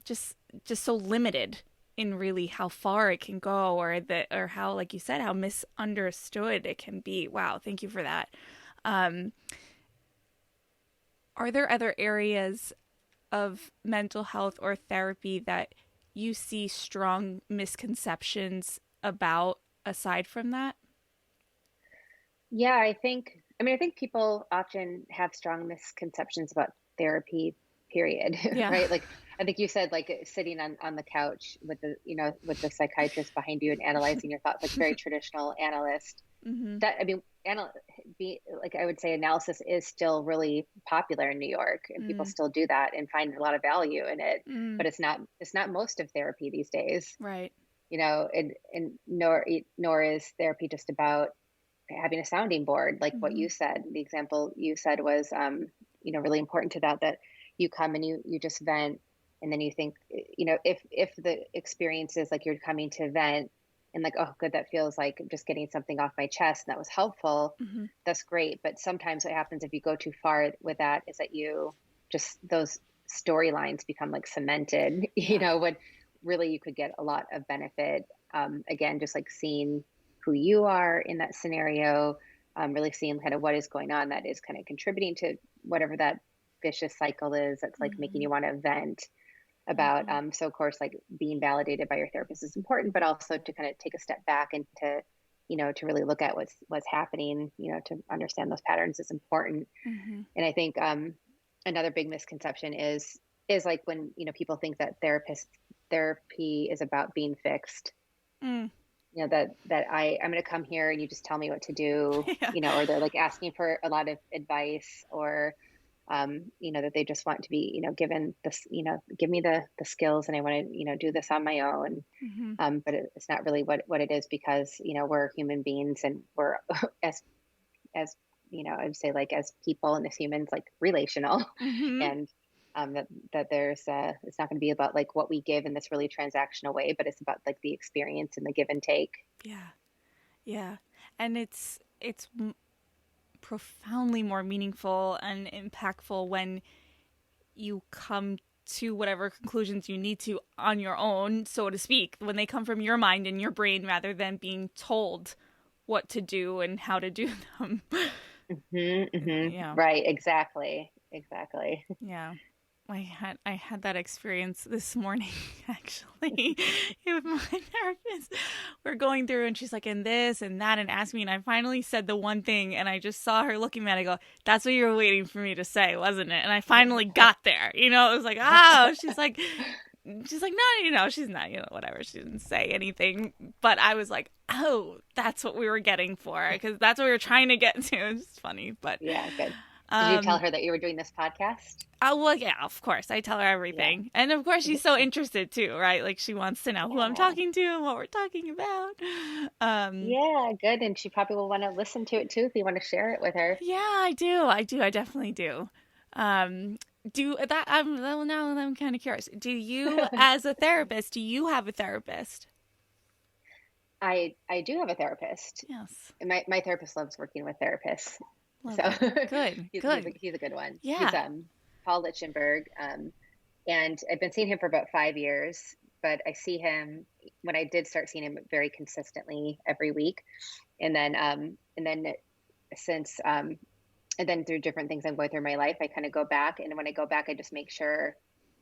just so limited in really how far it can go or how like you said how misunderstood it can be. Wow, thank you for that. Um are there other areas of mental health or therapy that you see strong misconceptions about aside from that? Yeah, I think people often have strong misconceptions about therapy, period, Yeah. right? Like, I think you said, like, sitting on the couch with with the psychiatrist behind you and analyzing your thoughts, like very traditional analyst. Mhm. That, I mean, I would say analysis is still really popular in New York, and people Mm. still do that and find a lot of value in it, Mm. but it's not most of therapy these days, Right. and nor is therapy just about having a sounding board, like what Mhm. you said. The example you said was, really important to that you come and you just vent, and then you think, if the experience is like you're coming to vent and like, oh, good, that feels like just getting something off my chest and that was helpful. Mhm. That's great. But sometimes what happens if you go too far with that is that those storylines become like cemented, Yeah. when really you could get a lot of benefit. Again, just like seeing who you are in that scenario, really seeing kind of what is going on that is kind of contributing to whatever that vicious cycle is that's like making Mhm. you want to vent about. Mhm. So, of course, like being validated by your therapist is important, but also to kind of take a step back and to really look at what's happening, to understand those patterns is important. Mhm. And I think another big misconception is like when people think that therapy is about being fixed, Mm. that I'm going to come here and you just tell me what to do, Yeah. or they're like asking for a lot of advice, or that they just want to be, given this, give me the skills and I want to, do this on my own. Mhm. But it's not really what it is, because, we're human beings and we're as I'd say, like, as people and as humans, like, relational. Mhm. And that there's it's not going to be about like what we give in this really transactional way, but it's about like the experience and the give and take. Yeah. Yeah. And it's profoundly more meaningful and impactful when you come to whatever conclusions you need to on your own, so to speak, when they come from your mind and your brain rather than being told what to do and how to do them. Yeah. Right, exactly. Yeah. I had that experience this morning actually with my therapist. We're going through and she's like, and this and that, and asked me, and I finally said the one thing, and I just saw her looking at me, and I go, that's what you were waiting for me to say, wasn't it? And I finally got there. It was like, oh, she's like, no, she's not, whatever. She didn't say anything, but I was like, oh, that's what we were getting for, because that's what we were trying to get to. It's funny, but Yeah, good. Did you tell um, her that you were doing this podcast? oh, well, yeah, of course. I tell her Yeah. everything. And of course, she's so interested too, right? Like, she wants to know who I'm Yeah. talking to and what we're talking about. Um, Yeah, good. And she probably will want to listen to it too if you want to share it with her. yeah, I do. I do. I definitely do. Um, do that. Well, now I'm kind of curious. Do you, as a therapist, do you have a therapist? I do have a therapist. Yes. My therapist loves working with therapists. Love So it. Good. Good. he's a good one. He's Yeah. Paul Lichtenberg. And I've been seeing him for about 5 years, but I see him when I did start seeing him very consistently every week. And then since and then through different things I'm going through in my life, I kind of go back, and when I go back, I just make sure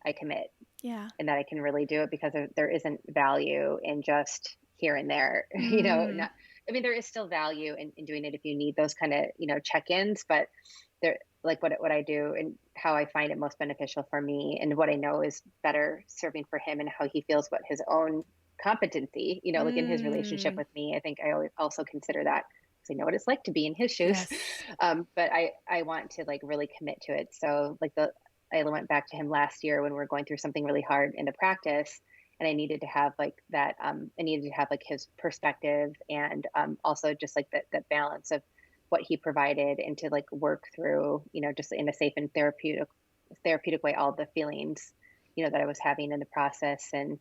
I commit Yeah. and that I can really do it, because there isn't value in just here and there. Mm, Not, I mean, there is still value in doing it if you need those kind of, check-ins, but there, like what I do and how I find it most beneficial for me and what I know is better serving for him and how he feels about his own competency, like in his relationship mm, with me. I think I always also consider that, because I know what it's like to be in his shoes. yes. But I want to like really commit to it. So like I went back to him last year when we were going through something really hard in the practice, and I needed to have like that. I needed to have like his perspective, and also just like that balance of what he provided, and to like work through, just in a safe and therapeutic way, all the feelings, that I was having in the process. And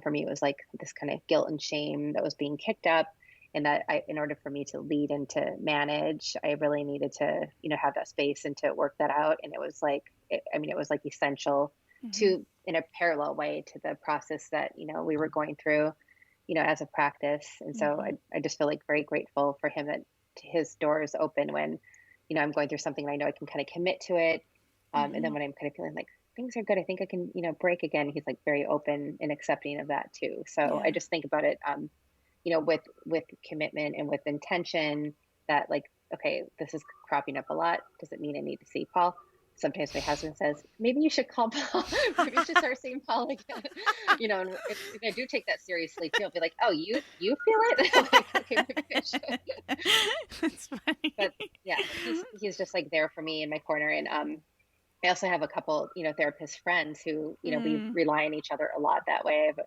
for me, it was like this kind of guilt and shame that was being kicked up, and that in order for me to lead and to manage, I really needed to, have that space and to work that out. And it was like, it was like essential Hmm. to, in a parallel way to the process that, we were going through, as a practice. And so Hmm. I just feel like very grateful for him that his door is open when, I'm going through something and I know I can kind of commit to it. And then Hmm. when I'm kind of feeling like things are good, I think I can, break again. He's like very open and accepting of that too. So I Yeah. just think about it, with commitment and with intention, that like okay, this is cropping up a lot. Does it mean I need to see Paul? Sometimes my husband says, maybe you should call Paul. Maybe you should start seeing Paul again. And if I do take that seriously too, I'll be like, oh, you feel it? Like, okay, maybe I should. That's funny. But yeah, he's just like there for me in my corner. And I also have a couple, therapist friends who, we Mm, rely on each other a lot that way. I have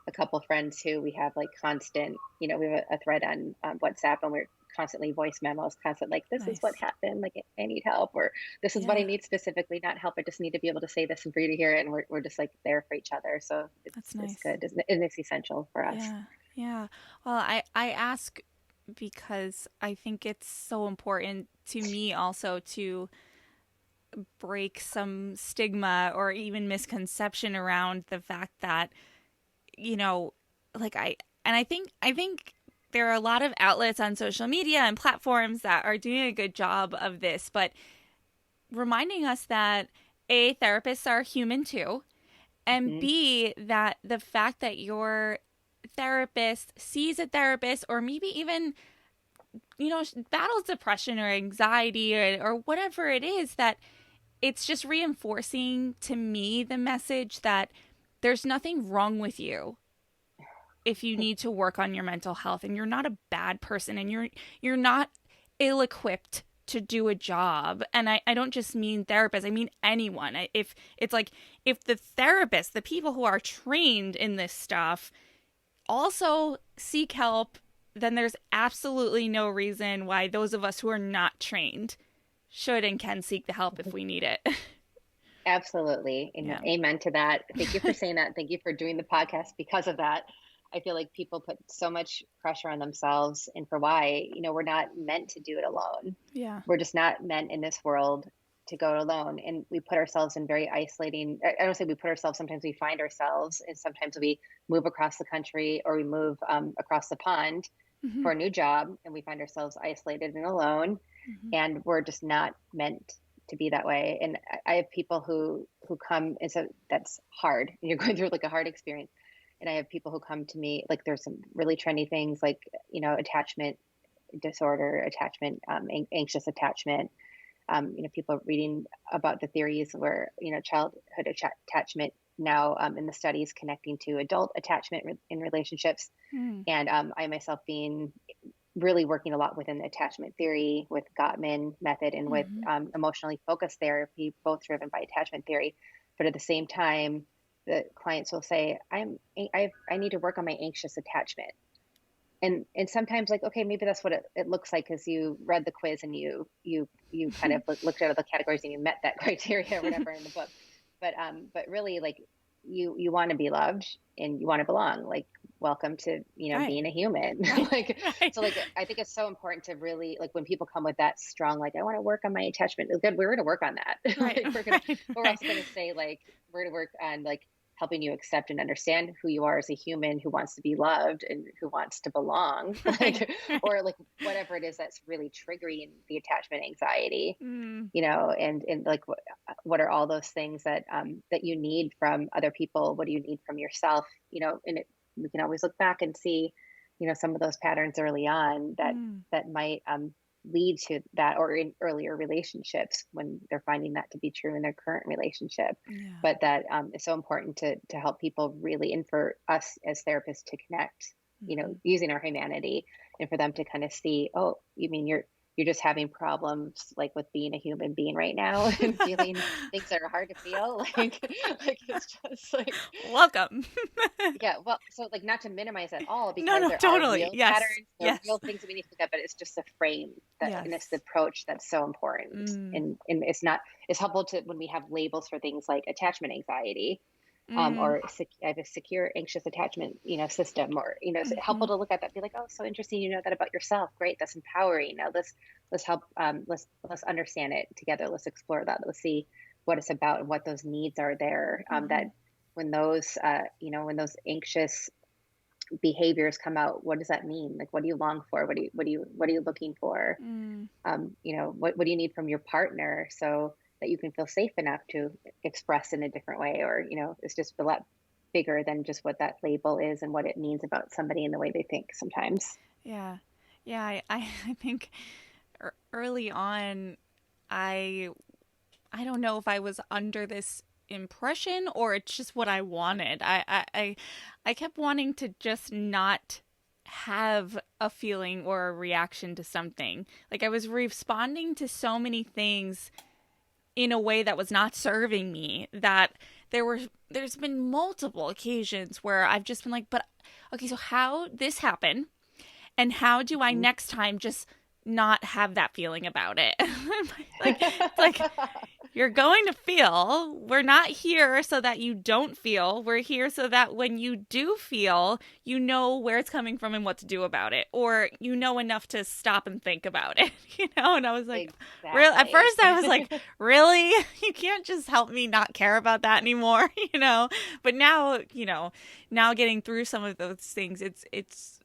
a couple friends who we have like constant, we have a thread on WhatsApp, and we're constantly voice memos, constant like, this is what nice. happened. Like, I need help, or this is what I Yeah, need specifically, not help. I just need to be able to say this and for you to hear it. And we're just like there for each other. So that's it's nice. good. And it's essential for us. Yeah, yeah. Well, I ask because I think it's so important to me also to break some stigma or even misconception around the fact that, you know, like I think there are a lot of outlets on social media and platforms that are doing a good job of this, but reminding us that A, therapists are human too, and Hmm. B, that the fact that your therapist sees a therapist or maybe even, battles depression or anxiety or whatever it is, that it's just reinforcing to me the message that there's nothing wrong with you if you need to work on your mental health, and you're not a bad person, and you're not ill-equipped to do a job. And I don't just mean therapists, I mean anyone. If it's like, if the therapists, the people who are trained in this stuff, also seek help, then there's absolutely no reason why those of us who are not trained should and can seek the help if we need it. Absolutely. Yeah. Amen to that. Thank you for saying that. Thank you for doing the podcast because of that. I feel like people put so much pressure on themselves, and for why, we're not meant to do it alone. Yeah. We're just not meant in this world to go it alone. And we put ourselves in very isolating, I don't say we put ourselves, sometimes we find ourselves, and sometimes we move across the country, or we move across the pond Mm-hmm. for a new job, and we find ourselves isolated and alone, Mm-hmm. and we're just not meant to be that way. And I have people who come, and so that's hard, and you're going through like a hard experience. And I have people who come to me, like there's some really trendy things like, attachment disorder, attachment, anxious attachment. People are reading about the theories where, childhood attachment now, in the studies connecting to adult attachment in relationships. Mm-hmm. And I myself being really working a lot within the attachment theory with Gottman method, and with Mm-hmm. emotionally focused therapy, both driven by attachment theory. But at the same time, the clients will say, I need to work on my anxious attachment. And sometimes, like, okay, maybe that's what it looks like, because you read the quiz, and you kind of looked at the categories, and you met that criteria or whatever in the book. But really, like, you want to be loved, and you want to belong. Like, welcome to, Right. being a human. Right. Like, Right. so, like, I think it's so important to really, like, when people come with that strong, like, I want to work on my attachment, it's good, we're going to work on that. Right. Like, Right. but we're Right. also going to say, like, we're going to work on, like, helping you accept and understand who you are as a human who wants to be loved and who wants to belong. Right. Like, Right. or like whatever it is that's really triggering the attachment anxiety, Mm. and like, what are all those things that that you need from other people? What do you need from yourself? And we can always look back and see, some of those patterns early on Mm. that might lead to that, or in earlier relationships when they're finding that to be true in their current relationship. Yeah. But that it's so important to help people really, and for us as therapists to connect, Mm-hmm. using our humanity, and for them to kind of see, oh, you mean you're just having problems, like, with being a human being right now, and feeling things that are hard to feel, like it's just like, Welcome. yeah, well, so, like, not to minimize at all, No, because no, there are totally. real Yes. patterns, there are Yes. real things that we need to look at, but it's just the frame that, and it's the Yes. approach that's so important. Mm. And it's helpful to, when we have labels for things like attachment anxiety, Mm. I have a secure anxious attachment, system, or, it's Mm-hmm. helpful to look at that, be like, oh, so interesting, that about yourself. Great. That's empowering. Now let's help, let's understand it together. Let's explore that. Let's see what it's about, and what those needs are there. Mm-hmm. That when those anxious behaviors come out, what does that mean? Like, what do you long for? What are you looking for? Mm. What do you need from your partner, so that you can feel safe enough to express in a different way? Or, it's just a lot bigger than just what that label is and what it means about somebody and the way they think sometimes. Yeah. Yeah. I think early on, I I don't know if I was under this impression or it's just what I wanted. I kept wanting to just not have a feeling or a reaction to something. Like I was responding to so many things in a way that was not serving me, that there's been multiple occasions where I've just been like, but okay, so how this happened and how do I Mhm. next time just not have that feeling about it? like you're going to feel. We're not here so that you don't feel. We're here so that when you do feel, you know where it's coming from and what to do about it, or you know enough to stop and think about it, you know? And I was like, real at Exactly. first I was like, really? You can't just help me not care about that anymore, you know? But now, now getting through some of those things, it's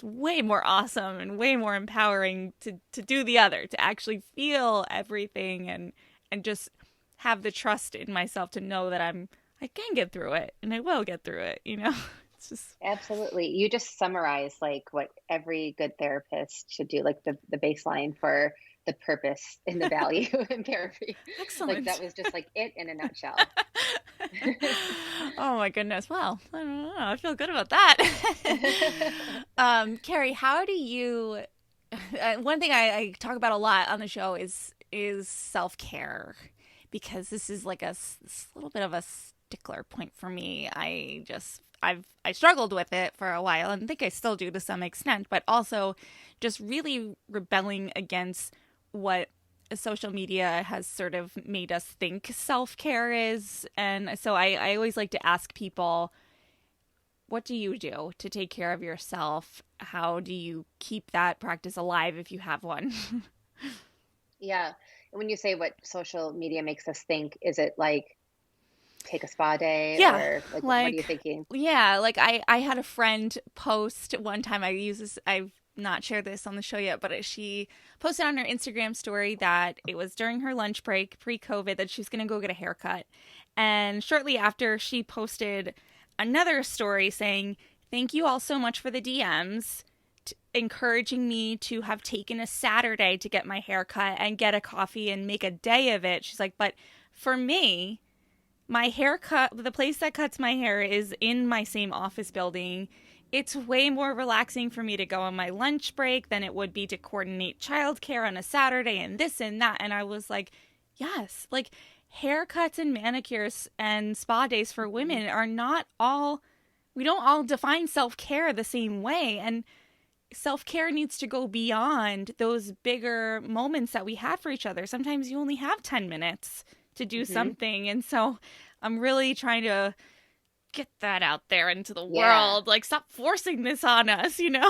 way more awesome and way more empowering to do the other, to actually feel everything and just have the trust in myself to know that I can get through it and I will get through it, you know? It's just Absolutely. You just summarize like what every good therapist should do, like the baseline for the purpose and the value in therapy. Like that excellent. was just like it in a nutshell. Oh my goodness. Well, I don't know. I feel good about that. Carrie, how do you one thing I talk about a lot on the show is self-care because this is like this little bit of a stickler point for me. I struggled with it for a while and think I still do to some extent, but also just really rebelling against what social media has sort of made us think self-care is. And so I always like to ask people, what do you do to take care of yourself? How do you keep that practice alive if you have one? Yeah. And when you say what social media makes us think, is it like take a spa day Yeah, or like what are you like thinking? like I had a friend post one time. I use this. I've not shared this on the show yet, but she posted on her Instagram story that it was during her lunch break pre-COVID that she was going to go get a haircut, and shortly after she posted another story saying, "Thank you all so much for the DMs." Encouraging me to have taken a Saturday to get my hair cut and get a coffee and make a day of it. She's like, but for me, my haircut, the place that cuts my hair is in my same office building. It's way more relaxing for me to go on my lunch break than it would be to coordinate childcare on a Saturday and this and that. And I was like, yes, like haircuts and manicures and spa days for Mhm. women are not all, we don't all define self care the same way. And self care needs to go beyond those bigger moments that we had for each other. Sometimes you only have 10 minutes to do Mhm. something. And so I'm really trying to get that out there into the Yeah. world. Like, stop forcing this on us, you know?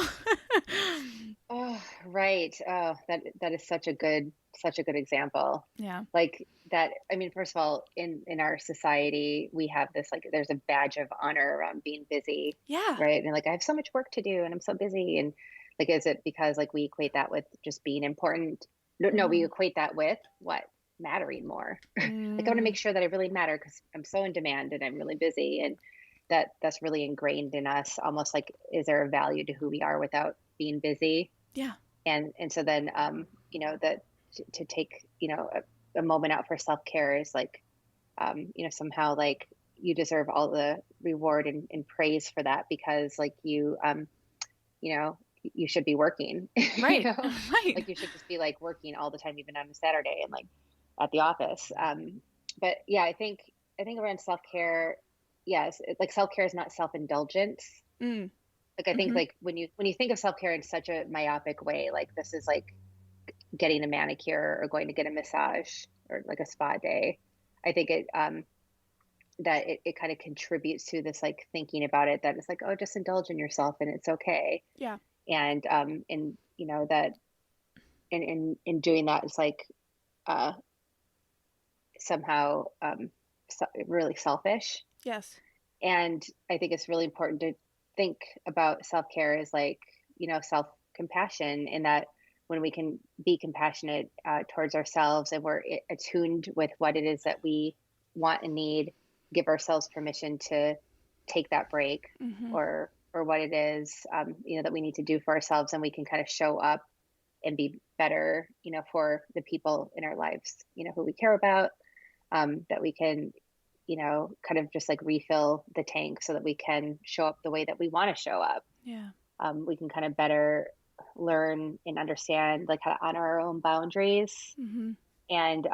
Oh, right. Oh, that is such a good example. Yeah. Like that, I mean, first of all, in our society, we have this like there's a badge of honor around being busy, Yeah. right? And like I have so much work to do and I'm so busy. And like is it because like we equate that with just being important? No, no, we Mm-hmm. equate that with what? Mattering more. Like I want to Mm, make sure that I really matter because I'm so in demand and I'm really busy and that's really ingrained in us, almost like is there a value to who we are without being busy? yeah. And so then that to take a moment out for self-care is like somehow like you deserve all the reward and praise for that because like you know you should be working Right. Right. like you should just be like working all the time even on a Saturday and like at the office. But yeah, I think around self-care, yes, like self-care is not self-indulgence. Mm, Like I think mm-hmm. like when you think of self-care in such a myopic way, like this is like getting a manicure or going to get a massage or like a spa day. I think it kind of contributes to this like thinking about it that it's like, oh, just indulge in yourself and it's okay. Yeah. And that in doing that it's like uh somehow really selfish. Yes. And I think it's really important to think about self-care as like, self-compassion in that when we can be compassionate towards ourselves and we're attuned with what it is that we want and need, give ourselves permission to take that break Mm-hmm. or what it is, that we need to do for ourselves, and we can kind of show up and be better, for the people in our lives, who we care about, that we can, kind of just like refill the tank so that we can show up the way that we want to show up. Yeah. We can kind of better learn and understand like how to honor our own boundaries, Mm-hmm. and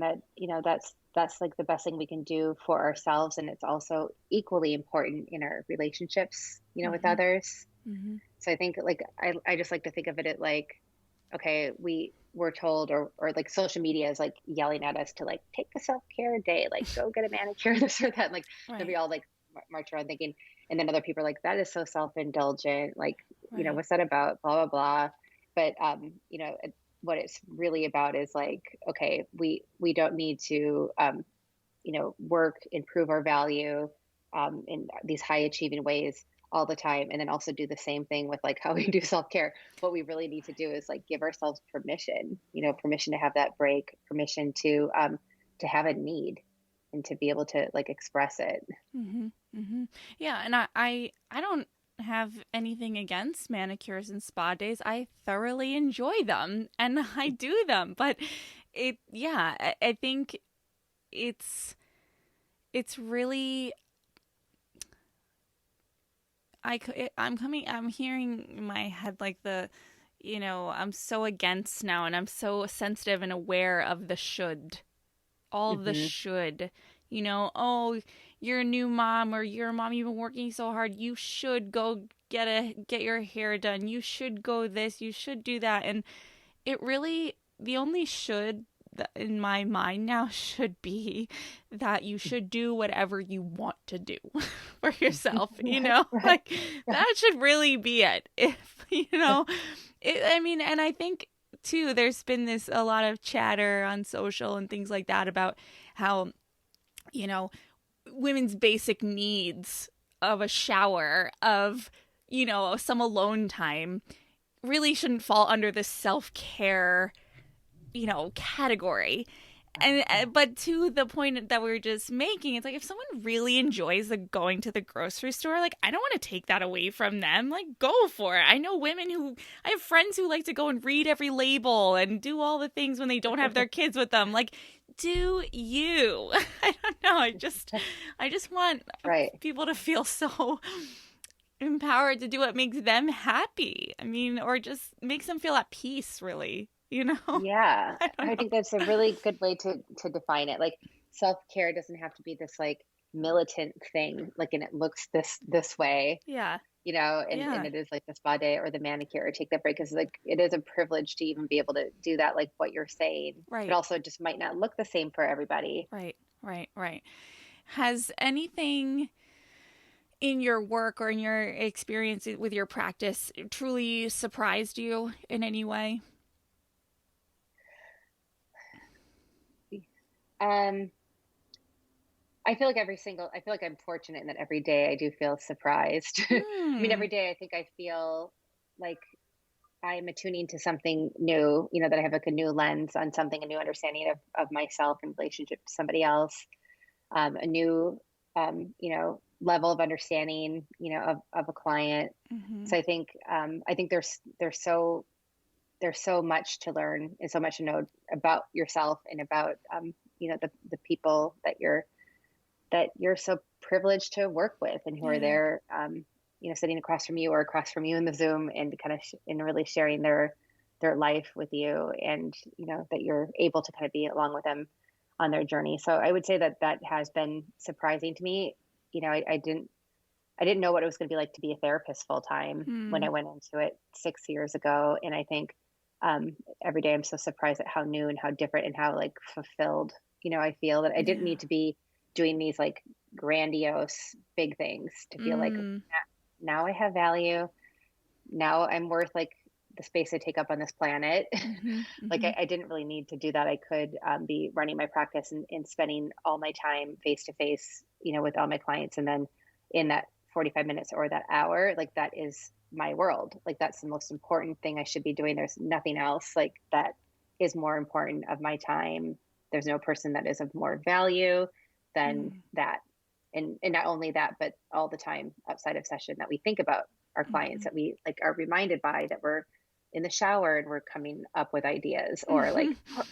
that, that's like the best thing we can do for ourselves, and it's also equally important in our relationships, with Mm-hmm. others. Mm-hmm. So I think like I just like to think of it like, okay, we're told, or like social media is like yelling at us to like take a self-care day, like go get a manicure, this or that. Like then we Right. all like march around thinking, and then other people are like, that is so self-indulgent. Like, Right. what's that about? Blah, blah, blah. But what it's really about is like, okay, we don't need to work, improve our value in these high achieving ways all the time, and then also do the same thing with like how we do self-care. What we really need to do is like give ourselves permission, permission to have that break, permission to have a need and to be able to like express it. Mm-hmm. Mm-hmm. Yeah, and I don't have anything against manicures and spa days. I thoroughly enjoy them and I do them. But I think it's it's really I'm hearing in my head like I'm so against now and I'm so sensitive and aware of the should. All the Hmm. should. Oh, you're a new mom or you're a mom, you've been working so hard. You should go get your hair done. You should go this, you should do that. And it really the only should in my mind now should be that you should do whatever you want to do for yourself, Right. like that should really be it. If I mean, and I think too there's been this a lot of chatter on social and things like that about how you know women's basic needs of a shower, of some alone time, really shouldn't fall under this self-care category. And but to the point that we were just making, it's like if someone really enjoys the going to the grocery store, like I don't want to take that away from them. Like go for it. I have friends who like to go and read every label and do all the things when they don't have their kids with them. Like do you? I don't know. I just want Right. people to feel so empowered to do what makes them happy. I mean, or just makes them feel at peace, really. Yeah, I don't I know. think that's a really good way to define it. Like self-care doesn't have to be this like militant thing, like, and it looks this way, Yeah. and Yeah. it is like the spa day or the manicure or take that break, because like it is a privilege to even be able to do that, like what you're saying. But Right. also it just might not look the same for everybody. Right. Right. Right. Has anything in your work or in your experience with your practice truly surprised you in any way? Um, I feel like I'm fortunate in that every day I do feel surprised. I mean, Hmm. every day I think I feel like I'm attuning to something new, that I have like a new lens on something, a new understanding of myself in relationship to somebody else, a new, level of understanding, of a client. Mm-hmm. So I think there's so much to learn and so much to know about yourself and about, the people that you're so privileged to work with and who are Yeah. there, sitting across from you or across from you in the Zoom, and kind of and really sharing their life with you, and that you're able to kind of be along with them on their journey. So I would say that that has been surprising to me. I didn't know what it was going to be like to be a therapist full time when Hmm. I went into it 6 years ago, and I think every day I'm so surprised at how new and how different and how like fulfilled I feel that I didn't Yeah. need to be doing these like grandiose big things to feel like Mm. now I have value. Now I'm worth like the space I take up on this planet. Mm-hmm. Like Mm-hmm. I didn't really need to do that. I could be running my practice and spending all my time face to face, with all my clients. And then in that 45 minutes or that hour, like that is my world. Like that's the most important thing I should be doing. There's nothing else like that is more important of my time. There's no person that is of more value than Mm. that. And not only that, but all the time outside of session that we think about our clients, Mm-hmm. that we like are reminded by, that we're in the shower and we're coming up with ideas, or like,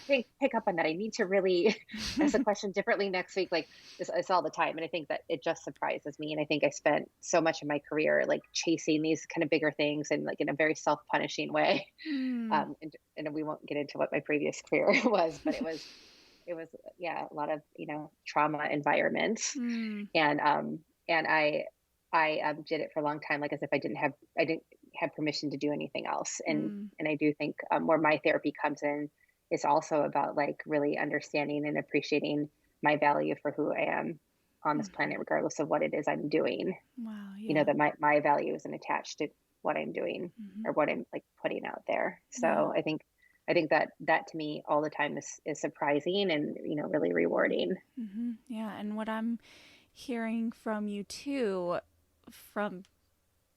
pick up on that. I need to really ask the question differently next week. Like it's all the time. And I think that it just surprises me. And I think I spent so much of my career like chasing these kind of bigger things and like in a very self-punishing way. Mm. And we won't get into what my previous career was, but it was, yeah, a lot of, trauma environments. Mm. And I did it for a long time, like as if I didn't have permission to do anything else. Mm. And I do think where my therapy comes in is also about like really understanding and appreciating my value for who I am on this planet, Mhm. regardless of what it is I'm doing. Wow. Yeah. That my value isn't attached to what I'm doing Hmm. or what I'm like putting out there. Yeah. So I think that to me all the time is surprising and really rewarding. Yeah. And what I'm hearing from you too, from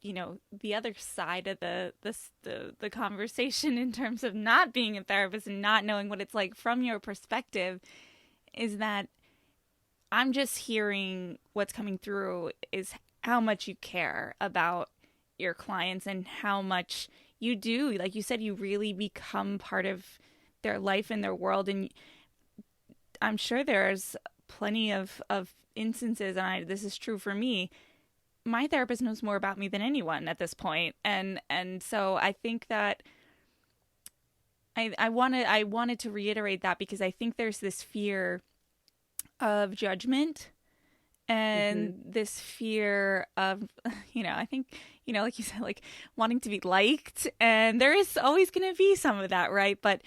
the other side of the conversation in terms of not being a therapist and not knowing what it's like from your perspective, is that I'm just hearing what's coming through is how much you care about your clients and how much you do, like you said, you really become part of their life and their world. And I'm sure there's plenty of instances, and this is true for me. My therapist knows more about me than anyone at this point, and so I think that I wanted to reiterate that, because I think there's this fear of judgment Hmm. and this fear of I think like you said, like wanting to be liked, and there is always going to be some of that, right? But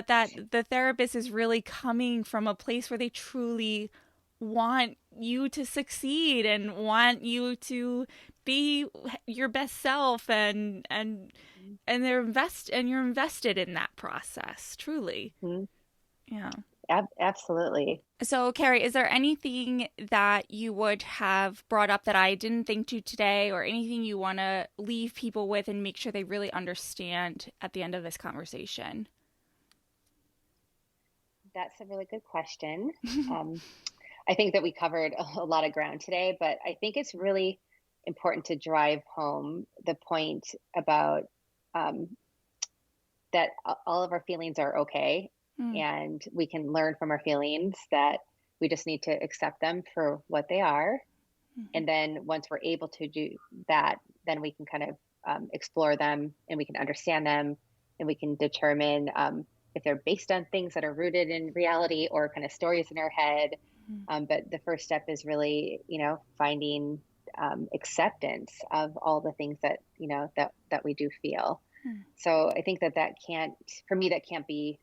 that the therapist is really coming from a place where they truly want you to succeed and want you to be your best self, and you're invested in that process, truly. Hmm. Yeah. Absolutely. So, Kerrie, is there anything that you would have brought up that I didn't think to today, or anything you want to leave people with and make sure they really understand at the end of this conversation? That's a really good question. Um, I think that we covered a lot of ground today, but I think it's really important to drive home the point about um, that all of our feelings are okay, Mm. and we can learn from our feelings, that we just need to accept them for what they are. Mhm. And then once we're able to do that, then we can kind of explore them, and we can understand them, and we can determine if they're based on things that are rooted in reality or kind of stories in our head. Mhm. But the first step is really, finding acceptance of all the things that that we do feel. Mm. So I think that can't, for me, that can't be,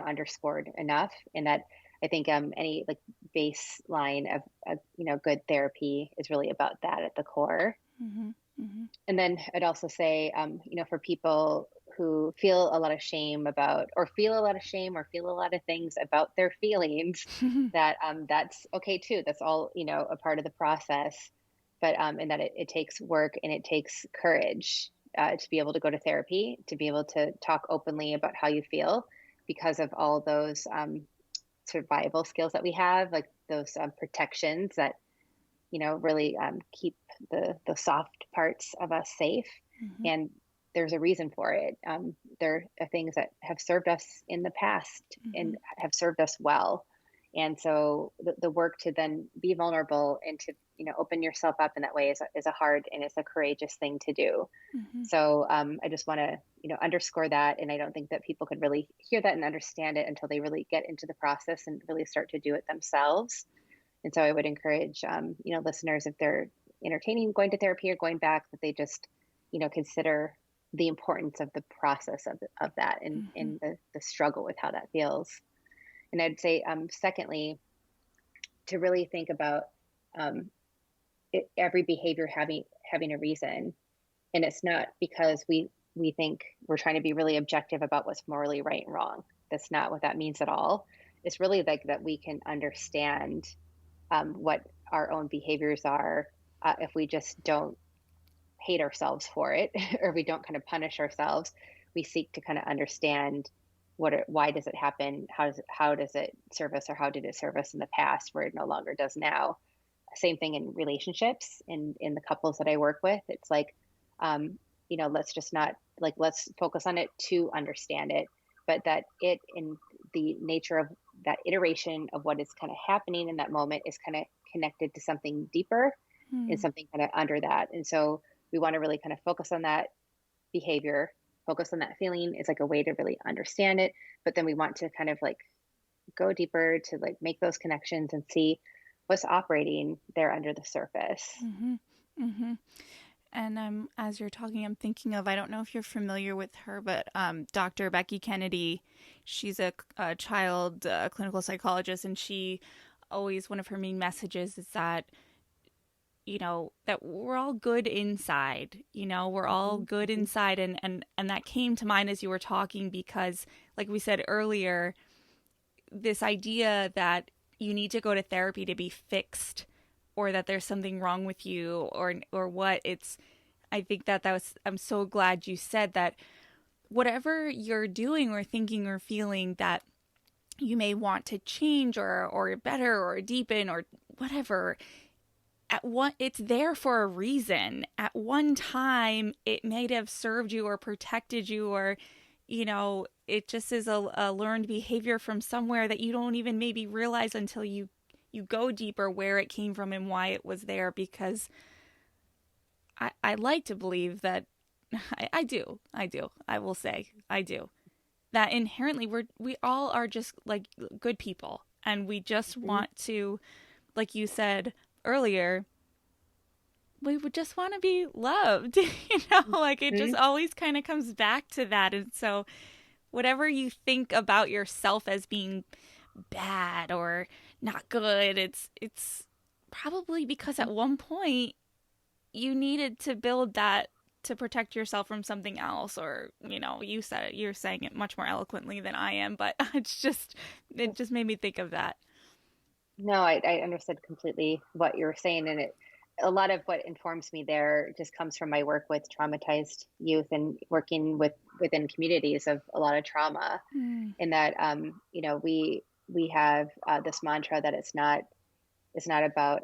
underscored enough. And that I think any like baseline of good therapy is really about that at the core. Mhm. Mhm. And then I'd also say, for people who feel a lot of shame about, or feel a lot of shame, or feel a lot of things about their feelings, that that's okay too. That's all, a part of the process. But and that it takes work and it takes courage to be able to go to therapy, to be able to talk openly about how you feel, because of all those survival skills that we have, like those protections that really keep the soft parts of us safe. Mhm. And there's a reason for it. There are things that have served us in the past and Mhm. have served us well. And so the work to then be vulnerable and to open yourself up in that way is a hard and it's a courageous thing to do. Mhm. So I just want to underscore that, and I don't think that people could really hear that and understand it until they really get into the process and really start to do it themselves. And so I would encourage, listeners, if they're entertaining going to therapy or going back, that they just, consider the importance of the process of that, and, Mhm. and the struggle with how that feels. And I'd say, secondly, to really think about um, every behavior having a reason. And it's not because we think we're trying to be really objective about what's morally right and wrong. That's not what that means at all. It's really like that we can understand what our own behaviors are, if we just don't hate ourselves for it, or we don't kind of punish ourselves. We seek to kind of understand why does it happen, how does it serve us, or how did it serve us in the past where it no longer does now. Same thing in relationships, in the couples that I work with. It's like, let's just not like let's focus on it to understand it, but that it in the nature of that iteration of what is kind of happening in that moment is kind of connected to something deeper and Hmm. something kind of under that. And so we want to really kind of focus on that behavior, focus on that feeling. It's like a way to really understand it. But then we want to kind of like go deeper to like make those connections and see what's operating there under the surface. Hmm. Hmm. And as you're talking, I'm thinking of, I don't know if you're familiar with her, but Dr. Becky Kennedy, she's a child clinical psychologist, and she always, one of her main messages is that, that we're all good inside, we're all Mhm, good mhm, inside. And that came to mind as you were talking, because like we said earlier, this idea that you need to go to therapy to be fixed, or that there's something wrong with you, or what it's, I think I'm so glad you said that. Whatever you're doing or thinking or feeling that you may want to change, or better or deepen or whatever, at one, it's there for a reason. At one time it might have served you or protected you, or it just is a learned behavior from somewhere that you don't even maybe realize until you go deeper where it came from and why it was there. Because I like to believe that I will say I do, that inherently we all are just like good people, and we just mhm, want to, like you said earlier, we would just want to be loved. Like it just mhm. always kind of comes back to that. And so whatever you think about yourself as being bad or not good, it's probably because at one point you needed to build that to protect yourself from something else. Or you said it, you're saying it much more eloquently than I am, but it just made me think of that. No, I understood completely what you were saying, and a lot of what informs me there just comes from my work with traumatized youth and working within communities of a lot of trauma. Mm, In that, we have this mantra that it's not about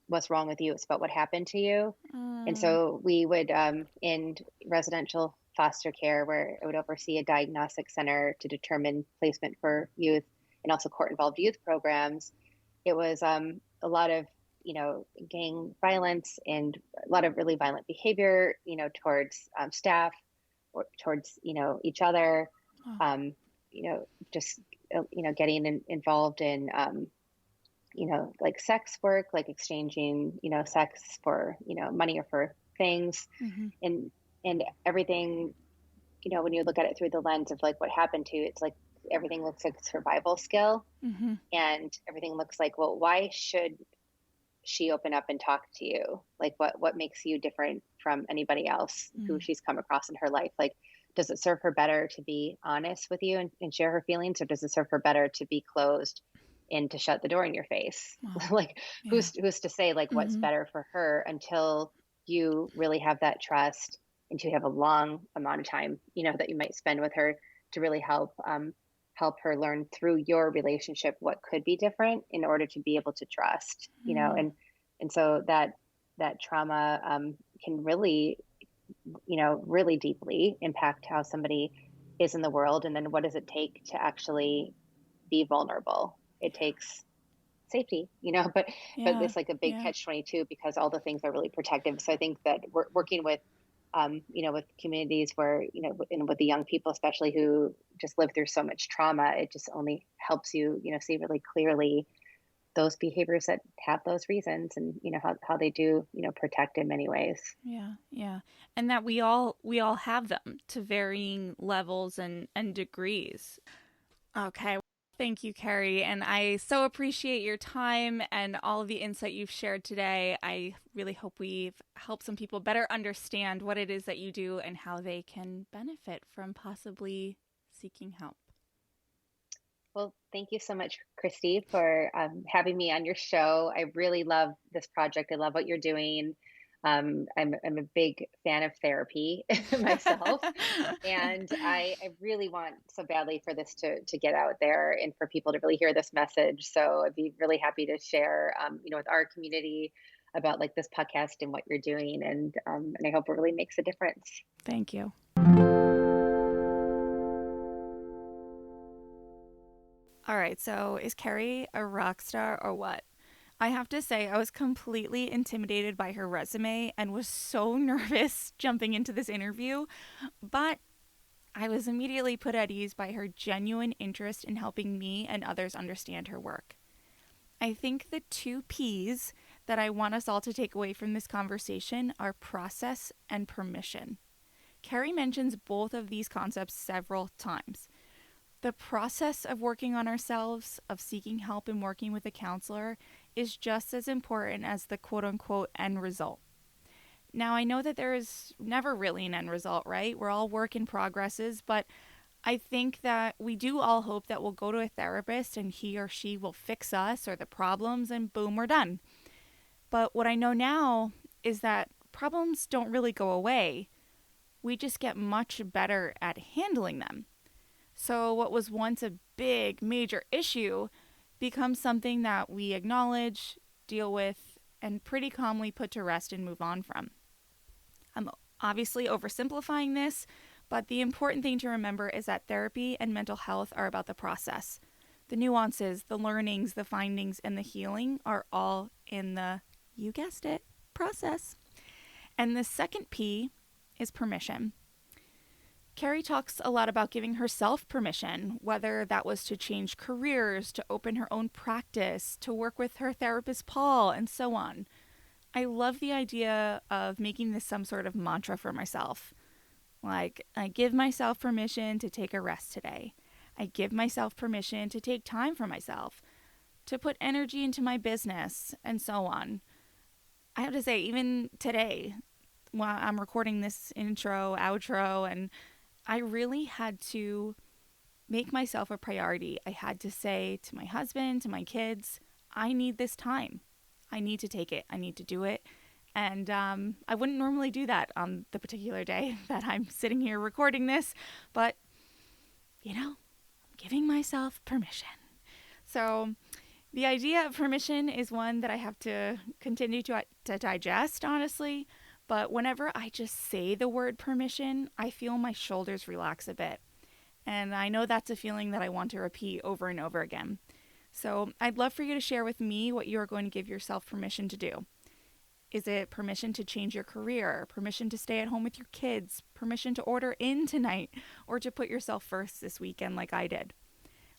what's wrong with you, it's about what happened to you. And mm, so we would in residential foster care, where I would oversee a diagnostic center to determine placement for youth and also court involved youth programs. It was a lot of gang violence and a lot of really violent behavior towards staff or towards each other, oh, um, just getting involved in like sex work, like exchanging sex for money or for things. mm-hmm, And and everything, when you look at it through the lens of like what happened to you, it's like everything looks like survival skill, mm-hmm, and everything looks like, well, why should she open up and talk to you? Like what makes you different from anybody else who mm, she's come across in her life? Like, does it serve her better to be honest with you and share her feelings, or does it serve her better to be closed and to shut the door in your face? oh, Like, yeah, who's to say like what's mm-hmm, better for her until you really have that trust and you have a long amount of time that you might spend with her to really help her learn through your relationship what could be different in order to be able to trust, mm, and so that trauma can really, really deeply impact how somebody is in the world. And then what does it take to actually be vulnerable? It takes safety, but yeah, it's like a big yeah, catch 22 because all the things are really protective. So I think that we're working with with communities where, and with the young people, especially who just live through so much trauma, it just only helps you, see really clearly those behaviors that have those reasons, and, how they do, protect in many ways. yeah, yeah. And that we all have them to varying levels and degrees. Okay. Thank you, Carrie. And I so appreciate your time and all of the insight you've shared today. I really hope we've helped some people better understand what it is that you do and how they can benefit from possibly seeking help. Well, thank you so much, Christy, for having me on your show. I really love this project. I love what you're doing. I'm a big fan of therapy myself, and I really want so badly for this to get out there and for people to really hear this message. So I'd be really happy to share, with our community about like this podcast and what you're doing, and I hope it really makes a difference. Thank you. All right, so is Kerrie a rock star or what? I have to say, I was completely intimidated by her resume and was so nervous jumping into this interview, but I was immediately put at ease by her genuine interest in helping me and others understand her work. I think the 2 P's that I want us all to take away from this conversation are process and permission. Kerrie mentions both of these concepts several times. The process of working on ourselves, of seeking help and working with a counselor, is just as important as the quote-unquote end result. Now, I know that there is never really an end result, right? We're all work in progresses, but I think that we do all hope that we'll go to a therapist and he or she will fix us or the problems and boom, we're done. But what I know now is that problems don't really go away. We just get much better at handling them. So what was once a big, major issue becomes something that we acknowledge, deal with, and pretty calmly put to rest and move on from. I'm obviously oversimplifying this, but the important thing to remember is that therapy and mental health are about the process. The nuances, the learnings, the findings, and the healing are all in the, you guessed it, process. And the second P is permission. Kerrie talks a lot about giving herself permission, whether that was to change careers, to open her own practice, to work with her therapist Paul, and so on. I love the idea of making this some sort of mantra for myself. Like, I give myself permission to take a rest today. I give myself permission to take time for myself, to put energy into my business, and so on. I have to say, even today, while I'm recording this intro, outro, and I really had to make myself a priority. I had to say to my husband, to my kids, I need this time. I need to take it. I need to do it. And I wouldn't normally do that on the particular day that I'm sitting here recording this, but, I'm giving myself permission. So the idea of permission is one that I have to continue to digest, honestly. But whenever I just say the word permission, I feel my shoulders relax a bit. And I know that's a feeling that I want to repeat over and over again. So I'd love for you to share with me what you are going to give yourself permission to do. Is it permission to change your career, permission to stay at home with your kids, permission to order in tonight, or to put yourself first this weekend like I did?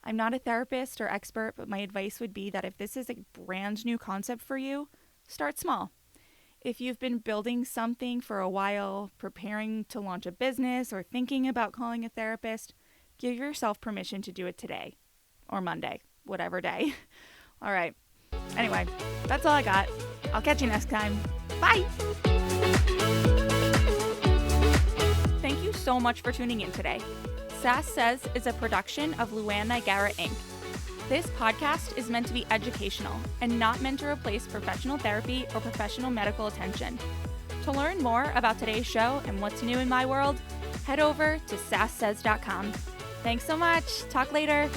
I'm not a therapist or expert, but my advice would be that if this is a brand new concept for you, start small. If you've been building something for a while, preparing to launch a business, or thinking about calling a therapist, give yourself permission to do it today or Monday, whatever day. All right. Anyway, that's all I got. I'll catch you next time. Bye. Thank you so much for tuning in today. Sass Says is a production of Luann Nigara, Inc. This podcast is meant to be educational and not meant to replace professional therapy or professional medical attention. To learn more about today's show and what's new in my world, head over to sasssays.com. Thanks so much. Talk later.